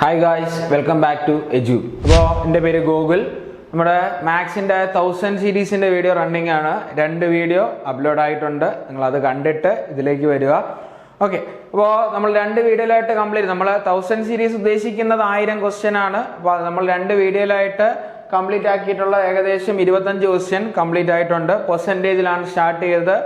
Hi guys, welcome back to Edu. അപ്പോൾ എൻ്റെ പേര് ഗോകുൽ. നമ്മുടെ മാത്സിൻ്റെ 1000 സീരീസിൻ്റെ വീഡിയോ റണ്ണിങ് ആണ്. 2 വീഡിയോ അപ്ലോഡ് ആയിട്ടുണ്ട്. നിങ്ങളത് കണ്ടിട്ട് ഇതിലേക്ക് വരിക. ഓക്കെ, അപ്പോൾ നമ്മൾ 2 വീഡിയോയിലായിട്ട് കംപ്ലീറ്റ്, നമ്മൾ 1000 സീരീസ് ഉദ്ദേശിക്കുന്നത് 1000 ക്വസ്റ്റ്യൻ ആണ്. അപ്പോൾ നമ്മൾ 2 വീഡിയോയിലായിട്ട് കംപ്ലീറ്റ് ആക്കിയിട്ടുള്ള ഏകദേശം 25 ക്വസ്റ്റ്യൻ കംപ്ലീറ്റ് ആയിട്ടുണ്ട്. പെർസെൻറ്റേജിലാണ് സ്റ്റാർട്ട് ചെയ്തത്.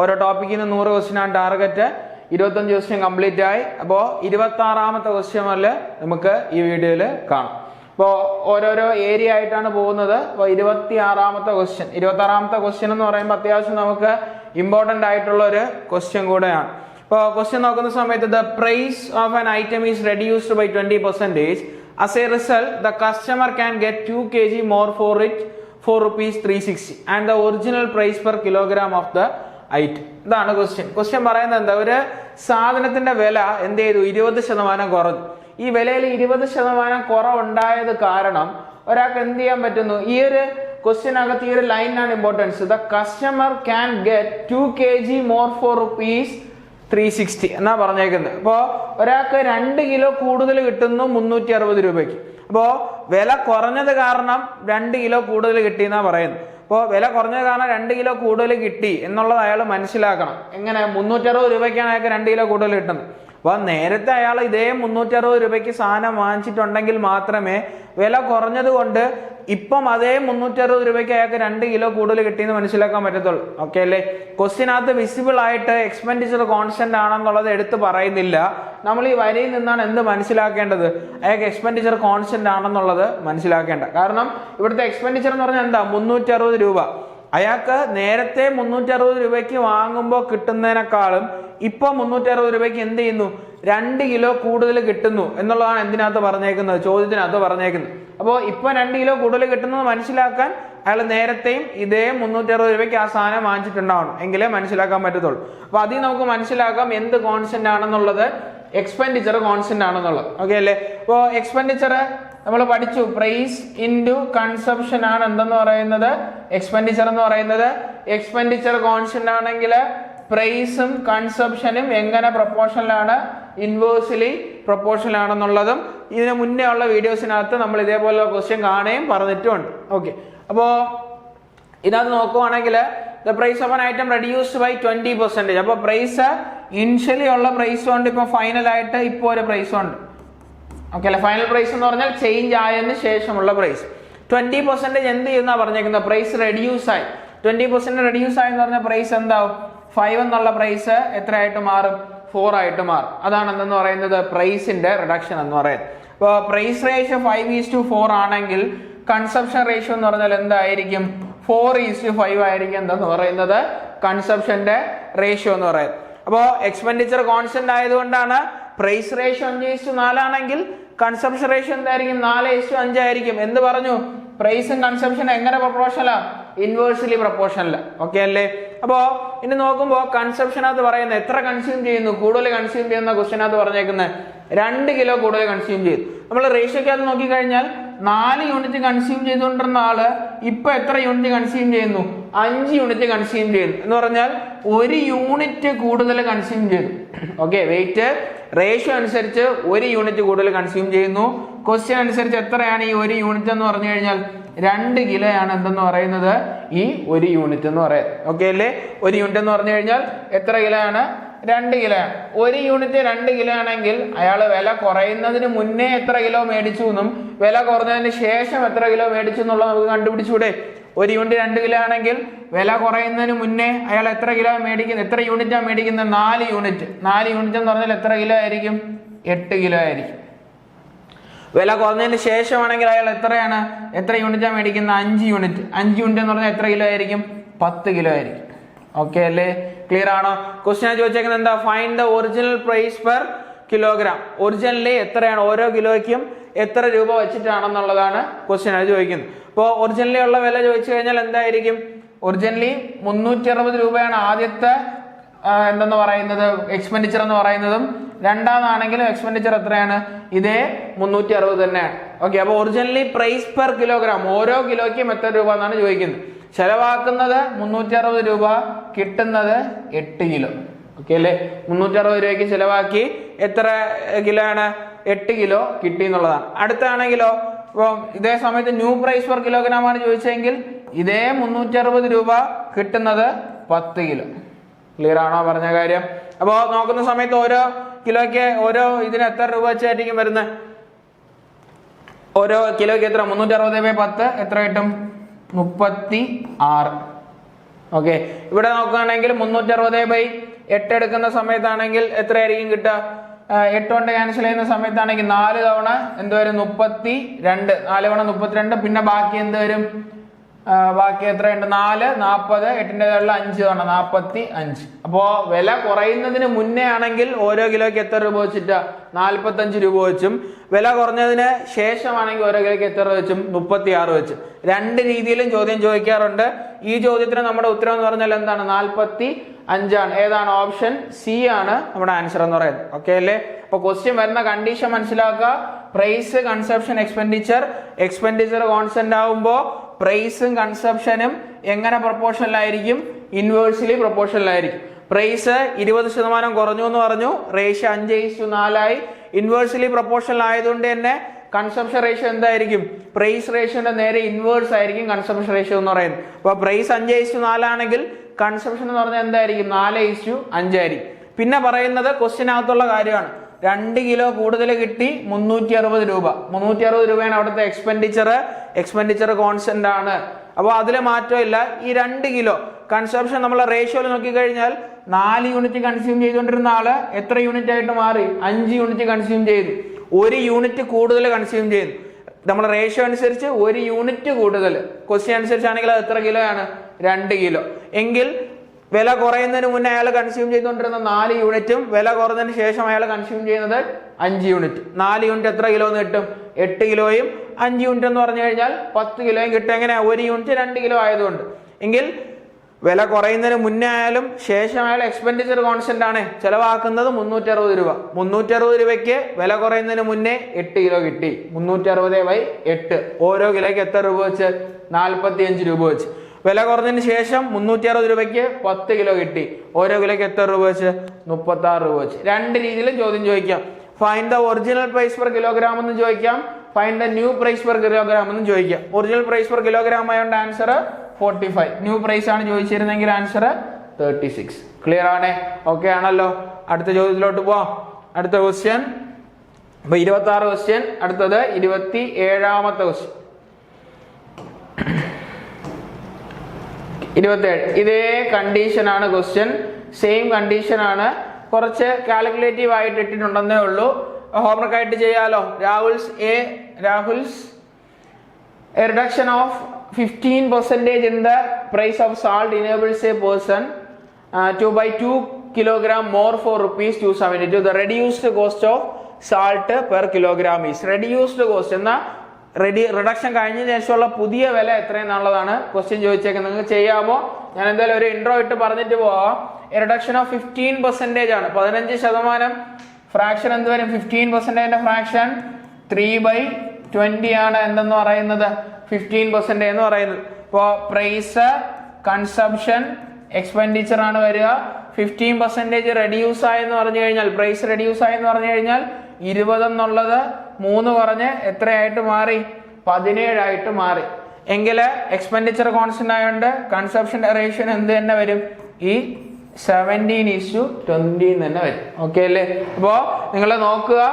ഓരോ ടോപ്പിക്കിൽ നിന്ന് 100 ക്വസ്റ്റ്യൻ ആണ് ടാർഗറ്റ്. 25 ക്വസ്റ്റ്യൻ കംപ്ലീറ്റ് ആയി. അപ്പോൾ 26ാമത്തെ ക്വസ്റ്റ്യൻ മുതൽ നമുക്ക് ഈ വീഡിയോയിൽ കാണാം. അപ്പോൾ ഓരോരോ ഏരിയ ആയിട്ടാണ് പോകുന്നത്. അപ്പോൾ 26ാമത്തെ ക്വസ്റ്റ്യൻ എന്ന് പറയുമ്പോൾ അത്യാവശ്യം നമുക്ക് ഇമ്പോർട്ടൻ്റ് ആയിട്ടുള്ള ഒരു ക്വസ്റ്റ്യൻ കൂടെയാണ്. ഇപ്പോൾ ക്വസ്റ്റ്യൻ നോക്കുന്ന സമയത്ത് the price of an item is reduced by 20%. As a result the customer can get 2 kg more for it for rupees 360 and the original price per kilogram of the item. ഇതാണ് question പറയുന്നത് എന്താ, ഒരു സാധനത്തിന്റെ വില എന്ത് ചെയ്തു, 20% കുറഞ്ഞു. ഈ വിലയിൽ 20% കുറവുണ്ടായത് കാരണം ഒരാൾക്ക് എന്ത് ചെയ്യാൻ പറ്റുന്നു, ഈ ഒരു ക്വസ്റ്റ്യനകത്ത് ഈ ഒരു ലൈനാണ് importance. The customer can get 2 kg more four rupees 360 എന്നാ പറഞ്ഞേക്കുന്നത്. അപ്പോൾ ഒരാൾക്ക് 2 കിലോ കൂടുതൽ കിട്ടുന്നു 360 രൂപയ്ക്ക്. അപ്പോൾ വില കുറഞ്ഞത് കാരണം 2 കിലോ കൂടുതൽ കിട്ടിയെന്നാ പറയുന്നത്. അപ്പോൾ വില കുറഞ്ഞത് കാരണം 2 കിലോ കൂടുതൽ കിട്ടി എന്നുള്ളത് അയാൾ മനസ്സിലാക്കണം. എങ്ങനെ, 360 രൂപയ്ക്കാണ് അയാൾക്ക് 2 കിലോ കൂടുതൽ കിട്ടുന്നത്. അപ്പോൾ നേരത്തെ അയാൾ ഇതേ 360 രൂപയ്ക്ക് സാധനം വാങ്ങിച്ചിട്ടുണ്ടെങ്കിൽ മാത്രമേ വില കുറഞ്ഞത് കൊണ്ട് ഇപ്പം അതേ 360 രൂപയ്ക്ക് അയാൾക്ക് 2 കിലോ കൂടുതൽ കിട്ടിയെന്ന് മനസ്സിലാക്കാൻ പറ്റത്തുള്ളൂ. ഓക്കെ അല്ലേ? ക്വസ്റ്റ്യനകത്ത് വിസിബിൾ ആയിട്ട് എക്സ്പെൻഡിച്ചർ കോൺസ്റ്റന്റ് ആണെന്നുള്ളത് എടുത്ത് പറയുന്നില്ല. നമ്മൾ ഈ വരിയിൽ നിന്നാണ് എന്ത് മനസ്സിലാക്കേണ്ടത്, അയാൾക്ക് എക്സ്പെൻഡിച്ചർ കോൺസ്റ്റന്റ് ആണെന്നുള്ളത് മനസ്സിലാക്കേണ്ട. കാരണം ഇവിടുത്തെ എക്സ്പെൻഡിച്ചർ എന്ന് പറഞ്ഞാൽ എന്താ, 360 രൂപ. അയാൾക്ക് നേരത്തെ 360 രൂപയ്ക്ക് വാങ്ങുമ്പോൾ കിട്ടുന്നതിനേക്കാളും ഇപ്പൊ 360 രൂപയ്ക്ക് എന്ത് ചെയ്യുന്നു, 2 കിലോ കൂടുതൽ കിട്ടുന്നു എന്നുള്ളതാണ് എന്തിനകത്ത് പറഞ്ഞേക്കുന്നത്, ചോദ്യത്തിനകത്ത് പറഞ്ഞേക്കുന്നത്. അപ്പോൾ ഇപ്പൊ 2 കിലോ കൂടുതൽ കിട്ടുന്നത് മനസ്സിലാക്കാൻ അയാൾ നേരത്തെയും ഇതേ 360 രൂപയ്ക്ക് ആ സാധനം വാങ്ങിച്ചിട്ടുണ്ടാവണം, എങ്കിലേ മനസ്സിലാക്കാൻ പറ്റത്തുള്ളൂ. അപ്പൊ അതിൽ നമുക്ക് മനസ്സിലാക്കാം എന്ത് കോൺസ്റ്റന്റ് ആണെന്നുള്ളത്, എക്സ്പെൻഡിച്ചർ കോൺസ്റ്റന്റ് ആണെന്നുള്ളത്. ഓക്കെ അല്ലേ? അപ്പോൾ എക്സ്പെൻഡിച്ചർ നമ്മൾ പഠിച്ചു, പ്രൈസ് ഇൻറ്റു കൺസംഷൻ ആണ് എന്തെന്ന് പറയുന്നത്, എക്സ്പെൻഡിച്ചർ എന്ന് പറയുന്നത്. എക്സ്പെൻഡിച്ചർ കോൺസ്റ്റന്റ് ആണെങ്കിൽ പ്രൈസും കൺസംഷനും എങ്ങനെ പ്രൊപ്പോർഷനിലാണ്, ഇൻവേഴ്സ്ലി പ്രൊപ്പോർഷനിൽ ആണെന്നുള്ളതും ഇതിന് മുന്നേ ഉള്ള വീഡിയോസിനകത്ത് നമ്മൾ ഇതേപോലെ ക്വസ്റ്റ്യൻ കാണുകയും പറഞ്ഞിട്ടുമുണ്ട്. ഓക്കെ, അപ്പോൾ ഇതിനകത്ത് നോക്കുവാണെങ്കിൽ the price of an item reduced by 20%. അപ്പോൾ പ്രൈസ് ഇനിഷ്യലി ഉള്ള പ്രൈസും ഉണ്ട്, ഇപ്പോൾ ഫൈനലായിട്ട് ഇപ്പോൾ ഒരു പ്രൈസും ഉണ്ട്. ഓക്കെ അല്ലെ? ഫൈനൽ പ്രൈസ് എന്ന് പറഞ്ഞാൽ ചേഞ്ച് ആയതിന് ശേഷമുള്ള പ്രൈസ്. 20% എന്ത് ചെയ്യുന്ന പറഞ്ഞേക്കുന്നത്, പ്രൈസ് റെഡ്യൂസ് ആയി. 20% റെഡ്യൂസ് ആയി എന്ന് പറഞ്ഞാൽ പ്രൈസ് എന്താവും, 5 എന്നുള്ള പ്രൈസ് എത്രയായിട്ട് മാറും, 4 ആയിട്ട് മാറും. അതാണ് എന്തെന്ന് പറയുന്നത്, പ്രൈസിന്റെ റിഡക്ഷൻ എന്ന് പറയുന്നത്. അപ്പോൾ പ്രൈസ് റേഷ്യോ 5:4 ആണെങ്കിൽ കൺസംഷൻ റേഷ്യോ എന്ന് പറഞ്ഞാൽ എന്തായിരിക്കും, 4:5 ആയിരിക്കും എന്തെന്ന് പറയുന്നത്, കൺസംഷന്റെ റേഷ്യോ എന്ന് പറയുന്നത്. അപ്പോൾ എക്സ്പെൻഡിച്ചർ കോൺസ്റ്റന്റ് ആയതുകൊണ്ടാണ് പ്രൈസ് റേഷ്യോ 5:4 ആണെങ്കിൽ കൺസംഷൻ റേഷ്യോ എന്തായിരിക്കും, 4:5 ആയിരിക്കും. എന്ത് പറഞ്ഞു, പ്രൈസും കൺസംഷൻ എങ്ങനെ പ്രൊപ്പോർഷനലാ, ഇൻവേഴ്സ്ലി പ്രൊപ്പോർഷനല. ഓക്കെ അല്ലേ? അപ്പോ ഇനി നോക്കുമ്പോൾ കൺസംഷനകത്ത് പറയുന്നത് എത്ര കൺസ്യൂം ചെയ്യുന്നു, കൂടുതൽ കൺസ്യൂം ചെയ്യുന്ന ക്വസ്റ്റ്യനകത്ത് പറഞ്ഞേക്കുന്നത് 2 കിലോ കൂടുതൽ കൺസ്യൂം ചെയ്തു. നമ്മൾ റേഷ്യോക്കകത്ത് നോക്കിക്കഴിഞ്ഞാൽ 4 യൂണിറ്റ് കൺസ്യൂം ചെയ്തുകൊണ്ടിരുന്ന ആള് ഇപ്പൊ എത്ര യൂണിറ്റ് കൺസ്യൂം ചെയ്യുന്നു, 5 യൂണിറ്റ് കൺസ്യൂം ചെയ്യുന്നു. എന്ന് പറഞ്ഞാൽ 1 യൂണിറ്റ് കൂടുതൽ കൺസ്യൂം ചെയ്തു. ഓക്കെ, വെയിറ്റ് റേഷ്യോ അനുസരിച്ച് 1 യൂണിറ്റ് കൂടുതൽ കൺസ്യൂം ചെയ്യുന്നു. ക്വസ്റ്റ്യൻ അനുസരിച്ച് എത്രയാണ് ഈ 1 യൂണിറ്റ് എന്ന് പറഞ്ഞു കഴിഞ്ഞാൽ 2 കിലോ ആണ് എന്തെന്ന് പറയുന്നത്, ഈ 1 യൂണിറ്റ് എന്ന് പറയുന്നത്. ഓക്കെ അല്ലേ? 1 യൂണിറ്റ് എന്ന് പറഞ്ഞു കഴിഞ്ഞാൽ എത്ര കിലോ ആണ്, 2 കിലോ ആണ്. 1 യൂണിറ്റ് 2 കിലോ ആണെങ്കിൽ അയാൾ വില കുറയുന്നതിന് മുന്നേ എത്ര കിലോ മേടിച്ചു എന്നും വില കുറഞ്ഞതിന് ശേഷം എത്ര കിലോ മേടിച്ചു എന്നുള്ളത് നമുക്ക് കണ്ടുപിടിച്ചൂടെ. 1 യൂണിറ്റ് 2 കിലോ ആണെങ്കിൽ വില കുറയുന്നതിന് മുന്നേ അയാൾ എത്ര കിലോ മേടിക്കുന്നത്, എത്ര യൂണിറ്റാണ് മേടിക്കുന്നത്, 4 യൂണിറ്റ്. 4 യൂണിറ്റ് എന്ന് പറഞ്ഞാൽ എത്ര കിലോ ആയിരിക്കും, 8 കിലോ ആയിരിക്കും. വില കുറഞ്ഞതിന് ശേഷമാണെങ്കിൽ അയാൾ എത്ര യൂണിറ്റാണ് മേടിക്കുന്നത്, 5 യൂണിറ്റ്. 5 യൂണിറ്റ് എന്ന് പറഞ്ഞാൽ എത്ര കിലോ ആയിരിക്കും, 10 കിലോ ആയിരിക്കും. ഓക്കെ അല്ലേ? ക്ലിയർ ആണോ? ക്വസ്റ്റ്യൻ ചോദിച്ചേക്കുന്നത് എന്താ, find the original price per kilogram. Originally എത്രയാണ്, ഓരോ കിലോയ്ക്കും എത്ര രൂപ വെച്ചിട്ടാണെന്നുള്ളതാണ് ക്വസ്റ്റ്യൻ ചോദിക്കുന്നത്. ഇപ്പോൾ ഒറിജിനലി ഉള്ള വില ചോദിച്ചു കഴിഞ്ഞാൽ എന്തായിരിക്കും, ഒറിജിനലി 360 രൂപയാണ് ആദ്യത്തെ എന്തെന്ന് പറയുന്നത്, എക്സ്പെൻഡിച്ചർ എന്ന് പറയുന്നതും. രണ്ടാമതാണെങ്കിലും എക്സ്പെൻഡിച്ചർ എത്രയാണ്, ഇതേ 360 തന്നെയാണ്. ഓക്കെ, അപ്പോൾ ഒറിജിനലി പ്രൈസ് പെർ കിലോഗ്രാം, ഓരോ കിലോയ്ക്കും എത്ര രൂപ എന്നാണ് ചോദിക്കുന്നത്. ചെലവാക്കുന്നത് 360 രൂപ, കിട്ടുന്നത് 8 കിലോ. ഓക്കെ അല്ലേ? 360 രൂപയ്ക്ക് ചെലവാക്കി എത്ര കിലോ ആണ്, 8 കിലോ കിട്ടി എന്നുള്ളതാണ്. അടുത്താണെങ്കിലോ ഇപ്പം ഇതേ സമയത്ത് ന്യൂ പ്രൈസ് പെർ കിലോഗ്രാം ആണ് ചോദിച്ചെങ്കിൽ ഇതേ 360 രൂപ കിട്ടുന്നത് 10 കിലോ. ക്ലിയർ ആണോ പറഞ്ഞ കാര്യം? അപ്പോൾ നോക്കുന്ന സമയത്ത് ഓരോ കിലോയ്ക്ക് ഓരോ ഇതിന് എത്ര രൂപ വെച്ചായിരിക്കും വരുന്നത്? ഓരോ കിലോയ്ക്ക് എത്ര? 360/10 എത്ര കിട്ടും? 36. ഓക്കെ, ഇവിടെ നോക്കുകയാണെങ്കിൽ 360/8 എടുക്കുന്ന സമയത്താണെങ്കിൽ എത്രയായിരിക്കും കിട്ടുക? 8 കൊണ്ട് ക്യാൻസൽ ചെയ്യുന്ന സമയത്താണെങ്കിൽ 4 തവണ എന്ത് വരും? 32. 4 തവണ 32. പിന്നെ ബാക്കി എന്ത് വരും? ബാക്കി എത്രയുണ്ട്? 4, 40, 8ന്റെ 5 തവണ 45. അപ്പോ വില കുറയുന്നതിന് മുന്നേ ആണെങ്കിൽ ഓരോ കിലോയ്ക്ക് എത്ര രൂപ വെച്ചിട്ടാ? 45 രൂപ വെച്ചും. വില കുറഞ്ഞതിന് ശേഷമാണെങ്കിൽ ഓരോ കിലോയ്ക്ക് എത്ര വെച്ചും? 36 വെച്ചും. രണ്ട് രീതിയിലും ചോദ്യം ചോദിക്കാറുണ്ട്. ഈ ചോദ്യത്തിന് നമ്മുടെ ഉത്തരം എന്ന് പറഞ്ഞാൽ എന്താണ്? 45 ആണ്. ഏതാണ്? ഓപ്ഷൻ സി ആണ് നമ്മുടെ ആൻസർ എന്ന് പറയുന്നത്. ഓക്കെ അല്ലേ? അപ്പൊ ക്വസ്റ്റ്യൻ വരുന്ന കണ്ടീഷൻ മനസ്സിലാക്കുക. പ്രൈസ്, കൺസപ്ഷൻ, എക്സ്പെൻഡിച്ചർ കോൺസ്റ്റന്റ് ആവുമ്പോ പ്രൈസും കൺസപ്ഷനും എങ്ങനെ പ്രൊപ്പോർഷണൽ ആയിരിക്കും? ഇൻവേഴ്സ്ലി പ്രൊപ്പോർഷണൽ ആയിരിക്കും. പ്രൈസ് 20% കുറഞ്ഞു എന്ന് പറഞ്ഞു, റേഷ്യോ 5:4 ആയി. ഇൻവേഴ്സ്ലി പ്രൊപ്പോർഷണൽ ആയതുകൊണ്ട് തന്നെ കൺസപ്ഷൻ റേഷ്യോ എന്തായിരിക്കും? പ്രൈസ് റേഷ്യോന്റെ നേരെ ഇൻവേഴ്സ് ആയിരിക്കും കൺസപ്ഷൻ റേഷ്യോ എന്ന് പറയുന്നത്. അപ്പൊ പ്രൈസ് 5:4 ആണെങ്കിൽ കൺസപ്ഷൻ എന്ന് പറഞ്ഞാൽ എന്തായിരിക്കും? 4:5 ആയിരിക്കും. പിന്നെ പറയുന്നത് ക്വസ്റ്റ്യനകത്തുള്ള കാര്യമാണ്. 2 കിലോ കൂടുതൽ കിട്ടി, 360 രൂപ. 360 രൂപയാണ് അവിടുത്തെ എക്സ്പെൻഡിച്ചർ കോൺസ്റ്റന്റ് ആണ്. അപ്പോൾ അതിൽ മാറ്റമില്ല. ഈ 2 കിലോ കൺസപ്ഷൻ നമ്മളെ റേഷ്യോയിൽ നോക്കിക്കഴിഞ്ഞാൽ 4 യൂണിറ്റ് കൺസ്യൂം ചെയ്തുകൊണ്ടിരുന്ന ആള് എത്ര യൂണിറ്റ് ആയിട്ട് മാറി? 5 യൂണിറ്റ് കൺസ്യൂം ചെയ്തു. 1 യൂണിറ്റ് കൂടുതൽ കൺസ്യൂം ചെയ്തു. നമ്മളെ റേഷ്യോ അനുസരിച്ച് 1 യൂണിറ്റ് കൂടുതൽ. ക്വസ്റ്റ്യൻ അനുസരിച്ചാണെങ്കിൽ അത് എത്ര കിലോ ആണ്? 2 കിലോ. എങ്കിൽ വില കുറയുന്നതിന് മുന്നേ അയാൾ കൺസ്യൂം ചെയ്തുകൊണ്ടിരുന്ന 4 യൂണിറ്റും വില കുറഞ്ഞതിന് ശേഷം അയാൾ കൺസ്യൂം ചെയ്യുന്നത് 5 യൂണിറ്റ്. 4 യൂണിറ്റ് എത്ര കിലോ എന്ന് കിട്ടും? 8 കിലോയും 5 യൂണിറ്റ് എന്ന് പറഞ്ഞു കഴിഞ്ഞാൽ 10 കിലോയും കിട്ടും. എങ്ങനെ? 1 യൂണിറ്റ് 2 കിലോ ആയതുകൊണ്ട്. എങ്കിൽ വില കുറയുന്നതിന് മുന്നേ ആയാലും ശേഷം അയാൾ എക്സ്പെൻഡിച്ചർ കോൺസ്റ്റന്റ് ആണ് ചെലവാക്കുന്നത് 360 രൂപ. 360 രൂപയ്ക്ക് വില കുറയുന്നതിന് മുന്നേ 8 കിലോ കിട്ടി. 360/8 ഓരോ കിലോയ്ക്ക് എത്ര രൂപ വെച്ച്? 45 രൂപ വെച്ച്. വില കുറഞ്ഞതിന് ശേഷം 360 രൂപയ്ക്ക് 10 കിലോ കിട്ടി. ഓരോ കിലോയ്ക്ക് എത്ര രൂപ വെച്ച്? 36 രൂപ വെച്ച്. രണ്ട് രീതിയിലും ചോദ്യം ചോദിക്കാം. Find the original price per kilogram എന്ന് ചോദിക്കാം, find the new price per kilogram എന്ന് ചോദിക്കാം. ഒറിജിനൽ പ്രൈസ് പെർ കിലോഗ്രാം ആയതുകൊണ്ട് ആൻസർ 45. ന്യൂ പ്രൈസ് ആണ് ചോദിച്ചിരുന്നെങ്കിൽ ആൻസർ 36. ക്ലിയർ ആണേ? ഓക്കെ ആണല്ലോ? അടുത്ത ചോദ്യത്തിലോട്ട് പോവാം. അടുത്ത ക്വസ്റ്റ്യൻ. അപ്പൊ 26 ക്വസ്റ്റ്യൻ. അടുത്തത് 27ാമത്തെ ക്വസ്റ്റ്യൻ. 27. ഇതേ കണ്ടീഷൻ ആണ് ക്വസ്റ്റ്യൻ. സെയിം കണ്ടീഷൻ ആണ്. കുറച്ച് കാൽക്കുലേറ്റീവ് ആയിട്ട് ഇട്ടിട്ടുണ്ടെന്നേ ഉള്ളൂ. ഹോംവർക്ക് ആയിട്ട് ചെയ്യാലോ. Rahul's a reduction of 15% in the price of salt enables a person to buy 2 kilogram more for ₹272. The reduced cost of salt per kilogram is reduced cost എന്ന reduction കഴിഞ്ഞതിന് ശേഷമുള്ള പുതിയ വില എത്രയെന്നുള്ളതാണ് ക്വസ്റ്റ്യൻ ചോദിച്ചേക്കുന്നത്. നിങ്ങൾക്ക് ചെയ്യാമോ? ഞാൻ എന്തായാലും ഒരു ഇൻട്രോ ഇട്ട് പറഞ്ഞിട്ട് പോവാം. റിഡക്ഷൻ ഓഫ് 15% ആണ്. 15% ഫ്രാക്ഷൻ എന്ത് വരും? 15% ഫ്രാക്ഷൻ 3/20 ആണ് എന്തെന്ന് പറയുന്നത്? 15% എന്ന് പറയുന്നത്. ഇപ്പോൾ പ്രൈസ്, കൺസംഷൻ, എക്സ്പെൻഡിച്ചർ ആണ് വരിക. 15% റെഡ്യൂസ് ആയെന്ന് പറഞ്ഞു കഴിഞ്ഞാൽ, പ്രൈസ് റെഡ്യൂസ് ആയെന്ന് പറഞ്ഞു കഴിഞ്ഞാൽ 20 എന്നുള്ളത് 3 കുറഞ്ഞ് എത്രയായിട്ട് മാറി? 17 ആയിട്ട് മാറി. എങ്കിൽ എക്സ്പെൻഡിച്ചർ കോൺസ്റ്റന്റ് ആയതുകൊണ്ട് കൺസംഷൻ റേഷ്യോ എന്ത് തന്നെ വരും? ഈ 17:20 തന്നെ വരും. ഓക്കെ അല്ലേ? അപ്പോ നിങ്ങൾ നോക്കുക,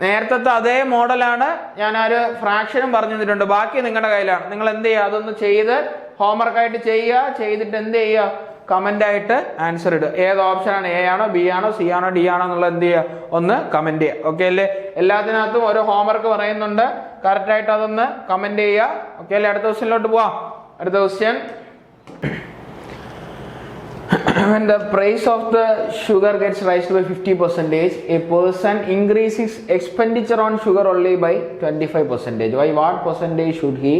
നേരത്തെ അതേ മോഡലാണ്. ഞാൻ ഒരു ഫ്രാക്ഷനും പറഞ്ഞു തന്നിട്ടുണ്ട്. ബാക്കി നിങ്ങളുടെ കയ്യിലാണ്. നിങ്ങൾ എന്ത് ചെയ്യുക? അതൊന്ന് ചെയ്ത് ഹോംവർക്ക് ആയിട്ട് ചെയ്യുക. ചെയ്തിട്ട് എന്ത് ചെയ്യുക? കമന്റ് ആയിട്ട് ആൻസർ ഇടുക. ഏത് ഓപ്ഷനാണ്? എ ആണോ, ബി ആണോ, സി ആണോ, ഡി ആണോ എന്നുള്ളത് എന്ത് ചെയ്യുക? ഒന്ന് കമന്റ് ചെയ്യുക. ഓക്കെ അല്ലേ? എല്ലാത്തിനകത്തും ഓരോ ഹോംവർക്ക് പറയുന്നുണ്ട്. കറക്റ്റ് ആയിട്ട് അതൊന്ന് കമന്റ് ചെയ്യുക. ഓക്കെ അല്ലേ? അടുത്ത ക്വസ്റ്റ്യനിലോട്ട് പോവാം. അടുത്ത question. When the price of the sugar gets raised by 50%, a person increases expenditure on sugar only by 25%. By what percentage should he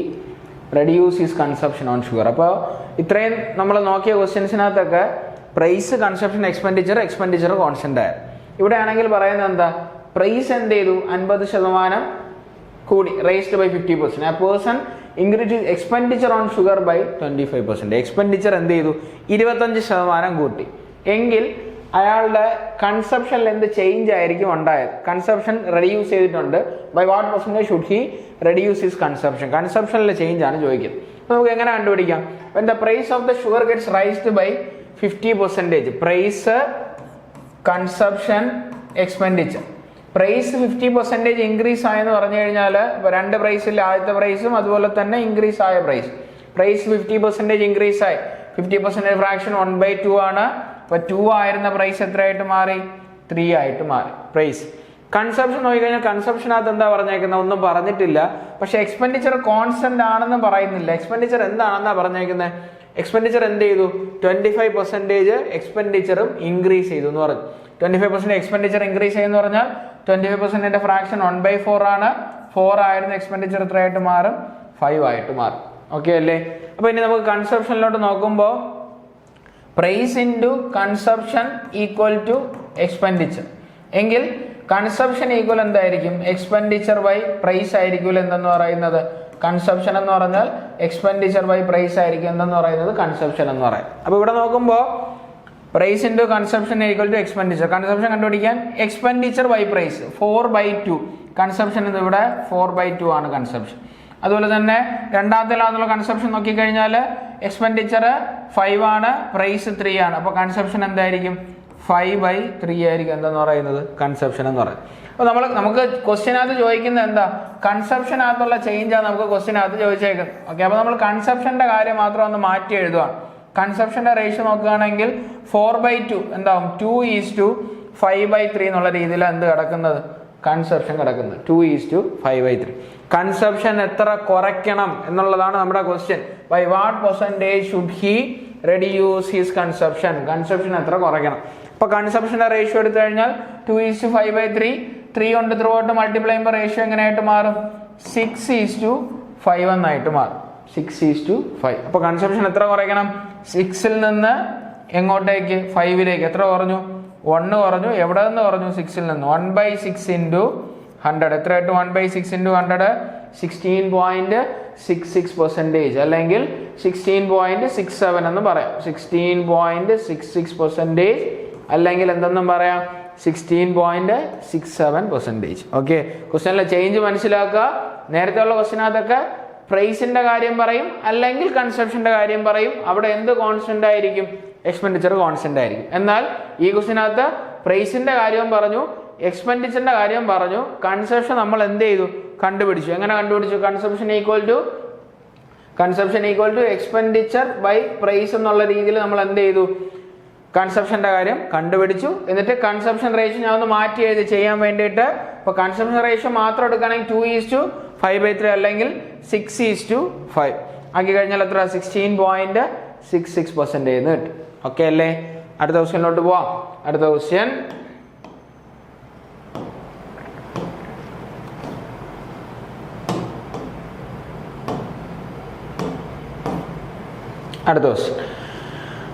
reduce his consumption on sugar? അപ്പോൾ ഇത്രയും നമ്മൾ നോക്കിയ ക്വസ്റ്റ്യൻസിനകത്തൊക്കെ പ്രൈസ്, കൺസപ്ഷൻ, എക്സ്പെൻഡിച്ചർ കോൺസ്റ്റന്റ് ആയിരുന്നു. ഇവിടെ ആണെങ്കിൽ പറയുന്നത് എന്താ? Price എന്ത് ചെയ്തു? 50% കൂടി, raised by 50%. A person increase expenditure on sugar by 25%. Expenditure എന്ത് ചെയ്തു? 25% കൂട്ടി. എങ്കിൽ അയാളുടെ കൺസപ്ഷനിൽ എന്ത് ചേഞ്ച് ആയിരിക്കും ഉണ്ടായത്? കൺസപ്ഷൻ റെഡ്യൂസ് ചെയ്തിട്ടുണ്ട്. By what percentage should he reduce his consumption? കൺസപ്ഷനിലെ ചേഞ്ച് ആണ് ചോദിക്കുന്നത്. നമുക്ക് എങ്ങനെ കണ്ടുപിടിക്കാം? when the price of the sugar gets raised by 50%, price consumption expenditure, price 50% increase ആയെന്ന് പറഞ്ഞു കഴിഞ്ഞാൽ രണ്ട് പ്രൈസിൽ ആദ്യത്തെ പ്രൈസും അതുപോലെ തന്നെ ഇൻക്രീസ് ആയ പ്രൈസ് 50% ഇൻക്രീസ് ആയി. 50% ഫ്രാക്ഷൻ 1/2 ആണ്. അപ്പൊ 2 ആയിരുന്ന പ്രൈസ് എത്രയായിട്ട് മാറി? 3 ആയിട്ട് മാറി പ്രൈസ്. കൺസപ്ഷൻ നോക്കിക്കഴിഞ്ഞാൽ കൺസപ്ഷനകത്ത് എന്താ പറഞ്ഞേക്കുന്നത്? ഒന്നും പറഞ്ഞിട്ടില്ല. പക്ഷെ എക്സ്പെൻഡിച്ചർ കോൺസ്റ്റന്റ് ആണെന്ന് പറയുന്നില്ല. എക്സ്പെൻഡിച്ചർ എന്താണെന്നാ പറഞ്ഞേക്കുന്നത്? എക്സ്പെൻഡിച്ചർ എന്ത് ചെയ്തു? 25% എക്സ്പെൻഡിച്ചറും ഇൻക്രീസ് ചെയ്തു എന്ന് പറഞ്ഞു. 25% എക്സ്പെൻഡിച്ചർ ഇൻക്രീസ് ചെയ്യുന്ന പറഞ്ഞാൽ 25% ഫ്രാക്ഷൻ 1/4 ആണ്. 4 ആയിരുന്ന എക്സ്പെൻഡിച്ചർ എത്രയായിട്ട് മാറും? 5 ആയിട്ട് മാറും. ഓക്കെ അല്ലേ? അപ്പൊ ഇനി നമുക്ക് കൺസപ്ഷനിലോട്ട് നോക്കുമ്പോൾ price into consumption equal to expenditure എങ്കിൽ കൺസപ്ഷൻ ഈക്വൽ എന്തായിരിക്കും? എക്സ്പെൻഡിച്ചർ ബൈ പ്രൈസ് ആയിരിക്കും എന്തെന്ന് പറയുന്നത്. കൺസപ്ഷൻ എന്ന് പറഞ്ഞാൽ എക്സ്പെൻഡിച്ചർ ബൈ പ്രൈസ് ആയിരിക്കും എന്തെന്ന് പറയുന്നത് കൺസപ്ഷൻ എന്ന് പറയുന്നത്. അപ്പൊ ഇവിടെ നോക്കുമ്പോൾ price into consumption equal to expenditure. Consumption കണ്ടുപിടിക്കാൻ എക്സ്പെൻഡിച്ചർ ബൈ പ്രൈസ് 4/2. കൺസപ്ഷൻ ഇവിടെ 4/2 ആണ് കൺസപ്ഷൻ. അതുപോലെ തന്നെ രണ്ടാമത്തെ ലാന്നുള്ള കൺസപ്ഷൻ നോക്കിക്കഴിഞ്ഞാൽ എക്സ്പെൻഡിച്ചർ 5 ആണ്, പ്രൈസ് 3 ആണ്. അപ്പൊ കൺസപ്ഷൻ എന്തായിരിക്കും? 5/3 ആയിരിക്കും എന്തെന്ന് പറയുന്നത് കൺസപ്ഷൻ എന്ന് പറയുന്നത്. അപ്പൊ നമുക്ക് ക്വസ്റ്റ്യനകത്ത് ചോദിക്കുന്നത് എന്താ? കൺസപ്ഷനകത്തുള്ള ചേഞ്ചാണ് നമുക്ക് ക്വസ്റ്റ്യനകത്ത് ചോദിച്ചേക്കുന്നത്. ഓക്കെ, അപ്പൊ നമ്മൾ കൺസപ്ഷന്റെ കാര്യം മാത്രം ഒന്ന് മാറ്റി എഴുതുകയാണ്. കൺസപ്ഷന്റെ റേഷ്യോ നോക്കുകയാണെങ്കിൽ 4/2 എന്താവും? 2:5/3 എന്നുള്ള രീതിയിൽ എന്ത് കിടക്കുന്നത്? കൺസപ്ഷൻ കിടക്കുന്നത് 2:5/3. കൺസപ്ഷൻ എത്ര കുറയ്ക്കണം എന്നുള്ളതാണ് നമ്മുടെ question. By what percentage should he reduce his consumption? Consumption എത്ര കുറയ്ക്കണം? ഇപ്പൊ കൺസപ്ഷന്റെ റേഷ്യോ എടുത്തു കഴിഞ്ഞാൽ 2:5/3. 3 കൊണ്ട് ത്രൂ ഔട്ട് മൾട്ടിപ്ലൈ ചെയ്യുമ്പോൾ റേഷ്യോ എങ്ങനെയായിട്ട് മാറും? 6:5 എന്നായിട്ട് മാറും. 6:5. അപ്പൊ കൺസപ്ഷൻ എത്ര കുറയ്ക്കണം? 6ൽ നിന്ന് എങ്ങോട്ടേക്ക്? 5ലേക്ക്. എത്ര കുറഞ്ഞു? 1 കുറഞ്ഞു. എവിടെ നിന്ന് കുറഞ്ഞു? 6ൽ നിന്ന്. 1/6 ഇൻറ്റു 100 എത്രയായിട്ട്? 1/6 ഇൻറ്റു 100 16.66% അല്ലെങ്കിൽ 16.67 എന്ന് പറയാം. 16.66% അല്ലെങ്കിൽ എന്തെന്നും പറയാം? 16.67%. ഓക്കെ, ക്വസ്റ്റ്യനിലെ ചേഞ്ച് മനസ്സിലാക്കുക. നേരത്തെ ഉള്ള ക്വസ്റ്റ്യനകത്തൊക്കെ പ്രൈസിന്റെ കാര്യം പറയും അല്ലെങ്കിൽ കൺസപ്ഷന്റെ കാര്യം പറയും. അവിടെ എന്ത് കോൺസ്റ്റന്റ് ആയിരിക്കും? എക്സ്പെൻഡിച്ചർ കോൺസ്റ്റന്റ് ആയിരിക്കും. എന്നാൽ ഈ ക്വസ്റ്റ്യനകത്ത് പ്രൈസിന്റെ കാര്യവും പറഞ്ഞു, എക്സ്പെൻഡിച്ചറിന്റെ കാര്യം പറഞ്ഞു, കൺസപ്ഷൻ നമ്മൾ എന്ത് ചെയ്തു? കണ്ടുപിടിച്ചു. എങ്ങനെ കണ്ടുപിടിച്ചു? Consumption equal to expenditure by price എന്നുള്ള രീതിയിൽ നമ്മൾ എന്ത് ചെയ്തു? കൺസപ്ഷന്റെ കാര്യം കണ്ടുപിടിച്ചു. എന്നിട്ട് കൺസപ്ഷൻ റേഷ്യോ ഞാൻ ഒന്ന് മാറ്റി എഴുതി ചെയ്യാൻ വേണ്ടിയിട്ട്. ഇപ്പൊ കൺസപ്ഷൻ റേഷ്യോ മാത്രം എടുക്കുകയാണെങ്കിൽ 2:5/3 അല്ലെങ്കിൽ 6:5 ആക്കി കഴിഞ്ഞാൽ എത്ര? 16.66% എന്ന് കിട്ടും. ഓക്കെ അല്ലേ? അടുത്ത ക്വസ്റ്റ്യനിലോട്ട് പോവാം. അടുത്ത question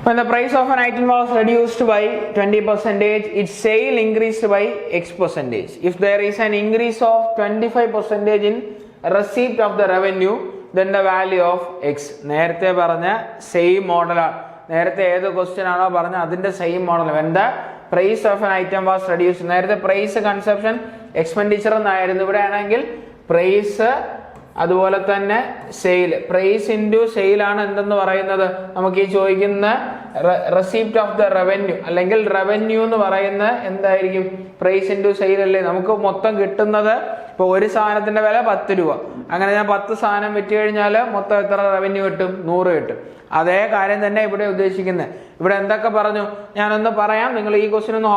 When the price of an item was reduced by 20%, its sale increased by X%. If there is an increase of 25% in receipt of the revenue, then the value of X. നേരത്തെ പറഞ്ഞ same മോഡലാണ്. നേരത്തെ ഏത് question ആണോ പറഞ്ഞ അതിന്റെ same model. When the price of an item was reduced, നേരത്തെ price consumption expenditure എന്നായിരുന്നു. ഇവിടെ ആണെങ്കിൽ പ്രൈസ് അതുപോലെ തന്നെ സെയിൽ. പ്രൈസ് ഇൻറ്റു സെയിൽ ആണ് എന്തെന്ന് പറയുന്നത്? നമുക്ക് ഈ ചോദിക്കുന്ന റെസിപ്റ്റ് ഓഫ് ദ റവന്യൂ അല്ലെങ്കിൽ റവന്യൂ എന്ന് പറയുന്ന എന്തായിരിക്കും? പ്രൈസ് ഇൻറ്റു സെയിൽ അല്ലേ? നമുക്ക് മൊത്തം കിട്ടുന്നത് ഇപ്പൊ ഒരു സാധനത്തിന്റെ വില 10 രൂപ. അങ്ങനെ ഞാൻ 10 സാധനം വിറ്റ് കഴിഞ്ഞാൽ മൊത്തം എത്ര റവന്യൂ കിട്ടും? 100 കിട്ടും. അതേ കാര്യം തന്നെ ഇവിടെ ഉദ്ദേശിക്കുന്നത്. ഇവിടെ എന്തൊക്കെ പറഞ്ഞു ഞാനൊന്ന് പറയാം. നിങ്ങൾ ഈ ക്വസ്റ്റ്യൻ ഒന്ന്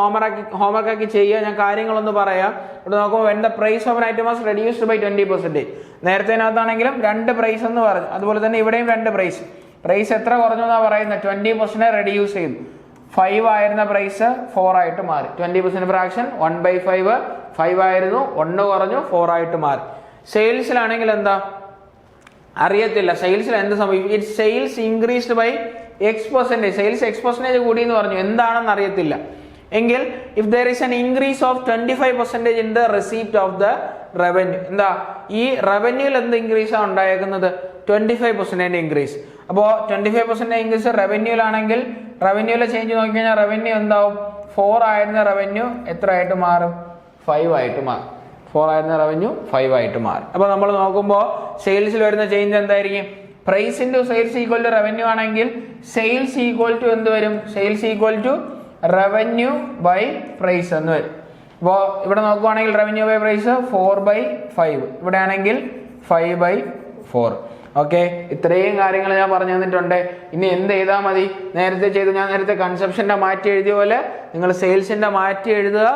ഹോംവർക്ക് ആക്കി ചെയ്യുക. ഞാൻ കാര്യങ്ങളൊന്ന് പറയാം. ഇവിടെ നോക്കുമ്പോൾ when the price of an item was reduced by 20%. നേരത്തേനകത്താണെങ്കിലും 2 price എന്ന് പറഞ്ഞു. അതുപോലെ തന്നെ ഇവിടെയും 2 പ്രൈസ്. പ്രൈസ് എത്ര കുറഞ്ഞു എന്നാ പറയുന്നത്? 20% റെഡ്യൂസ് ചെയ്തു. 5 ആയിരുന്ന പ്രൈസ് 4 ആയിട്ട് മാറി. 20% ഫ്രാക്ഷൻ 1/5. 5 ആയിരുന്നു, 1 കുറഞ്ഞു, 4 ആയിട്ട് മാറി. സെയിൽസിലാണെങ്കിൽ എന്താ അറിയത്തില്ല. സെയിൽസിൽ എന്ത് സംഭവിക്കും? It sales increased by X%. Sales X% കൂടി എന്ന് പറഞ്ഞു. എന്താണെന്ന് അറിയത്തില്ല. എങ്കിൽ if there is an increase of 25% in the receipt of the revenue. എന്താ ഈ റവന്യൂയിൽ എന്ത് ഇൻക്രീസ് ആണ് ഉണ്ടായേക്കുന്നത്? 25% ഇൻക്രീസ്. അപ്പോൾ 25% ഇൻക്രീസ് റവന്യൂലാണെങ്കിൽ റവന്യൂലെ ചേഞ്ച് നോക്കിക്കഴിഞ്ഞാൽ റവന്യൂ എന്താവും 4 ആയിരുന്ന റവന്യൂ എത്ര ആയിട്ട് മാറും 5 ആയിട്ട് മാറും 4 ആയിരുന്ന റവന്യൂ 5 ആയിട്ട് മാറും. അപ്പോൾ നമ്മൾ നോക്കുമ്പോൾ സെയിൽസിൽ വരുന്ന ചേഞ്ച് എന്തായിരിക്കും price into sales equal to revenue ആണെങ്കിൽ സെയിൽസ് ഈക്വൽ ടു എന്ത് വരും sales equal to revenue by price എന്ന് വരും. അപ്പോൾ ഇവിടെ നോക്കുവാണെങ്കിൽ റവന്യൂ ബൈ പ്രൈസ് 4/5 ഇവിടെ ആണെങ്കിൽ 5/4. ഓക്കെ, ഇത്രയും കാര്യങ്ങൾ ഞാൻ പറഞ്ഞു തന്നിട്ടുണ്ട്. ഇനി എന്ത് ചെയ്താൽ മതി നേരത്തെ ചെയ്തു ഞാൻ നേരത്തെ കൺസെപ്ഷൻ്റെ മാറ്റി എഴുതിയ പോലെ നിങ്ങൾ സെയിൽസിൻ്റെ മാറ്റി എഴുതുക,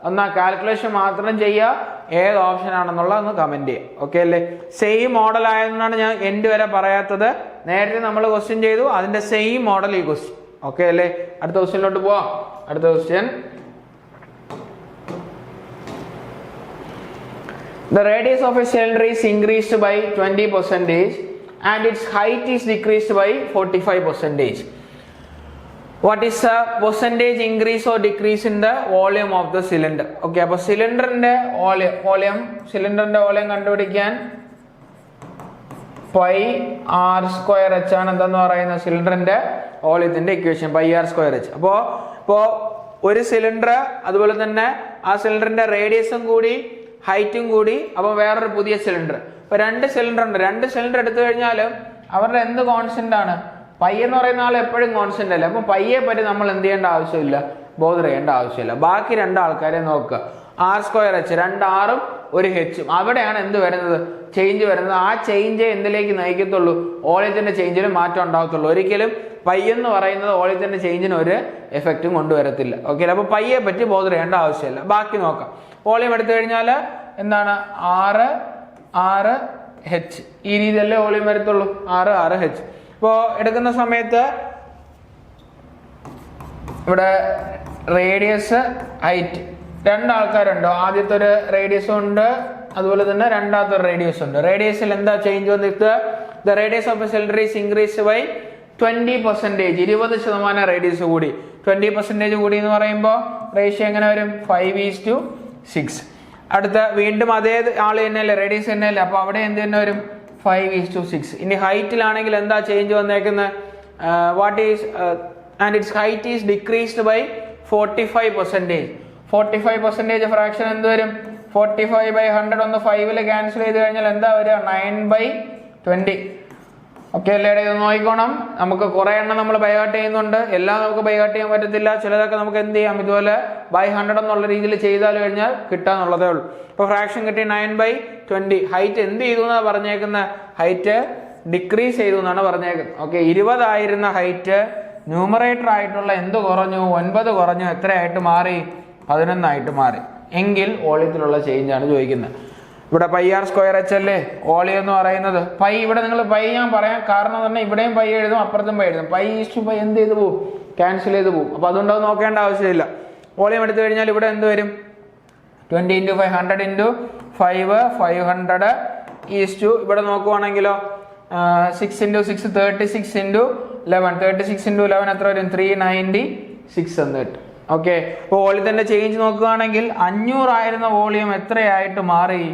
എന്നാൽ കാൽക്കുലേഷൻ മാത്രം ചെയ്യുക, ഏത് ഓപ്ഷൻ ആണെന്നുള്ള ഒന്ന് കമന്റ് ചെയ്യുക. ഓക്കെ അല്ലേ? സെയിം മോഡൽ ആയതുകൊണ്ടാണ് ഞാൻ എൻഡ് വരെ പറയാത്തത്. നേരത്തെ നമ്മൾ ക്വസ്റ്റ്യൻ ചെയ്തു, അതിന്റെ സെയിം മോഡൽ ഈ ക്വസ്റ്റ്യൻ. ഓക്കെ അല്ലേ? അടുത്ത ക്വസ്റ്റ്യനിലോട്ട് പോവാം. അടുത്ത question, the radius of a cylinder is increased by 20% and its height is decreased by 45%. What is the percentage increase or decrease in the volume of the cylinder? Okay, അപ്പോൾ സിലിണ്ടറിന്റെ സിലിണ്ടറിന്റെ volume കണ്ടുപിടിക്കാൻ pi r square H ആണ് എന്താന്ന് പറയുന്നത് സിലിണ്ടറിന്റെ വോളിയത്തിന്റെ equation pi r square h. അപ്പോൾ ഒരു സിലിണ്ടർ അതുപോലെ തന്നെ ആ സിലിണ്ടറിന്റെ റേഡിയസും കൂടി ഹൈറ്റും കൂടി അപ്പോൾ വേറൊരു പുതിയ സിലിണ്ടർ. ഇപ്പൊ 2 സിലിണ്ടർ ഉണ്ട്. 2 സിലിണ്ടർ എടുത്തു കഴിഞ്ഞാലും അവരുടെ എന്ത് കോൺസ്റ്റന്റ് ആണ് പൈ എന്ന് പറയുന്ന ആൾ എപ്പോഴും കോൺസ്റ്റന്റ് അല്ല. അപ്പൊ പയ്യെ പറ്റി നമ്മൾ എന്ത് ചെയ്യേണ്ട ആവശ്യമില്ല, ബോധർ ചെയ്യേണ്ട ആവശ്യമില്ല. ബാക്കി 2 ആൾക്കാരെ നോക്കുക, ആർ സ്ക്വയർ എച്ച് 2 ആറും 1 ഹെച്ചും. അവിടെയാണ് എന്ത് വരുന്നത് ചേഞ്ച് വരുന്നത്. ആ ചേഞ്ച് എന്തിലേക്ക് നയിക്കത്തുള്ളൂ വോളിയത്തിന്റെ ചേഞ്ചിന് മാറ്റം ഉണ്ടാകത്തുള്ളൂ. ഒരിക്കലും പൈ എന്ന് പറയുന്നത് വോളിയത്തിന്റെ ചേഞ്ചിന് ഒരു എഫക്റ്റും കൊണ്ടുവരത്തില്ല. ഓക്കെ, അപ്പൊ പയ്യെ പറ്റി ബോധർ ചെയ്യേണ്ട ആവശ്യമില്ല. ബാക്കി നോക്കാം. വോളിയം എടുത്തു കഴിഞ്ഞാൽ എന്താണ് 6 ഹെച്ച് ഈ രീതിയല്ലേ വോളിയം വരത്തുള്ളൂ 6 ഹെച്ച്. ഇപ്പോൾ എടുക്കുന്ന സമയത്ത് ഇവിടെ റേഡിയസ് ഹൈറ്റ് 2 ആൾക്കാരുണ്ടോ, ആദ്യത്തെ ഒരു റേഡിയസും ഉണ്ട് അതുപോലെ തന്നെ രണ്ടാമത്തെ ഒരു റേഡിയസ് ഉണ്ട്. റേഡിയസിൽ എന്താ ചേഞ്ച് വന്നിട്ട് the radius of a cylinder is increase by 20%. 20% radius കൂടി. 20% കൂടി എന്ന് പറയുമ്പോൾ റേഷ്യോ എങ്ങനെ വരും 5:6. അടുത്ത വീണ്ടും അതേ ആള് തന്നെയല്ലേ റേഡിയസ് തന്നെയല്ലേ, അപ്പൊ അവിടെ എന്ത് തന്നെ വരും 5:6. ഇനി ഹൈറ്റിലാണെങ്കിൽ എന്താ ചേഞ്ച് വന്നേക്കുന്നത് what is and its height is decreased by 45%. 45% fraction എന്ത് വരും 45/100 ഒന്ന് 5 ക്യാൻസൽ ചെയ്ത് കഴിഞ്ഞാൽ എന്താ വരിക 9/20. ഓക്കെ അല്ലേ? ഇത് നോക്കിക്കോണം. നമുക്ക് കുറെ എണ്ണം നമ്മൾ ബൈഹാർട്ട് ചെയ്യുന്നുണ്ട്. എല്ലാം നമുക്ക് ബൈഹാർട്ട് ചെയ്യാൻ പറ്റത്തില്ല. ചിലതൊക്കെ നമുക്ക് എന്ത് ചെയ്യാം ഇതുപോലെ ബൈ 100 എന്നുള്ള രീതിയിൽ ചെയ്താൽ കഴിഞ്ഞാൽ കിട്ടാന്നുള്ളതേ ഉള്ളൂ. ഇപ്പൊ ഫ്രാക്ഷൻ കിട്ടി 9/20. ഹൈറ്റ് എന്ത് ചെയ്തു എന്നാണ് പറഞ്ഞേക്കുന്നത് ഹൈറ്റ് ഡിക്രീസ് ചെയ്തു എന്നാണ് പറഞ്ഞേക്കുന്നത്. ഓക്കെ, 20 ആയിരുന്ന ഹൈറ്റ് ന്യൂമറേറ്റർ ആയിട്ടുള്ള എന്ത് കുറഞ്ഞു 9 കുറഞ്ഞു, എത്രയായിട്ട് മാറി 11 ആയിട്ട് മാറി. എങ്കിൽ വോളിയത്തിലുള്ള ചേഞ്ച് ആണ് ചോദിക്കുന്നത്. ഇവിടെ പൈ ആർ സ്ക്വയർ എച്ച് അല്ലേ വോളിയം എന്ന് പറയുന്നത്. പൈ ഇവിടെ നിങ്ങൾ പൈ ഞാൻ പറയാം കാരണം തന്നെ ഇവിടെയും പൈ എഴുതും അപ്പുറത്തും പൈ എഴുതും. പൈ ഈസ്റ്റു പൈ എന്ത് ചെയ്ത് പോകും ക്യാൻസൽ ചെയ്ത് പോകും. അപ്പൊ അതുകൊണ്ട് അത് നോക്കേണ്ട ആവശ്യമില്ല. വോളിയം എടുത്തു കഴിഞ്ഞാൽ ഇവിടെ എന്ത് വരും 20 × 5 100 × 5 500 ഈസ്റ്റു ഇവിടെ നോക്കുവാണെങ്കിലോ 6 × 6 36 × 11 36 × 11 എത്ര വരും 396 എന്ന് കിട്ടും. ഓക്കെ, അപ്പോൾ വോളിയത്തിന്റെ ചേഞ്ച് നോക്കുകയാണെങ്കിൽ 500 ആയിരുന്ന വോളിയം എത്രയായിട്ട് മാറി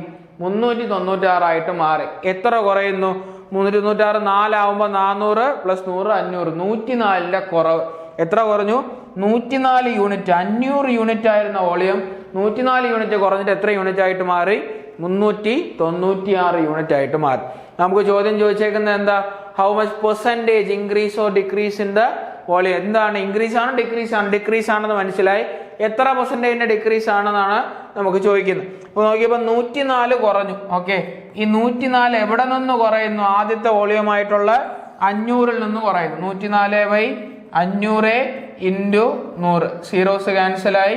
396 ആയിട്ട് മാറി. എത്ര കുറയുന്നു 396 4 ആവുമ്പോൾ 400 + 100 500 104ന്റെ കുറവ്. എത്ര കുറഞ്ഞു 104 യൂണിറ്റ്. 500 യൂണിറ്റ് ആയിരുന്ന വോളിയം 104 യൂണിറ്റ് കുറഞ്ഞിട്ട് എത്ര യൂണിറ്റ് ആയിട്ട് മാറി 396 യൂണിറ്റ് ആയിട്ട് മാറി. നമുക്ക് ചോദ്യം ചോദിച്ചേക്കുന്നത് എന്താ how much percentage increase or decrease in the volume. എന്താണ് ഇൻക്രീസ് ആണ് ഡിക്രീസ് ആണ്? ഡിക്രീസ് ആണെന്ന് മനസ്സിലായി. എത്ര പെർസെന്റേജിന്റെ ഡിക്രീസ് ആണെന്നാണ് നമുക്ക് ചോദിക്കുന്നത്. അപ്പൊ നോക്കിയപ്പോൾ 104 കുറഞ്ഞു. ഓക്കെ, ഈ 104 എവിടെ നിന്ന് കുറയുന്നു ആദ്യത്തെ വോളിയം ആയിട്ടുള്ള 500ൽ നിന്ന് കുറയുന്നു. 104/500 × 100 സീറോസ് ക്യാൻസലായി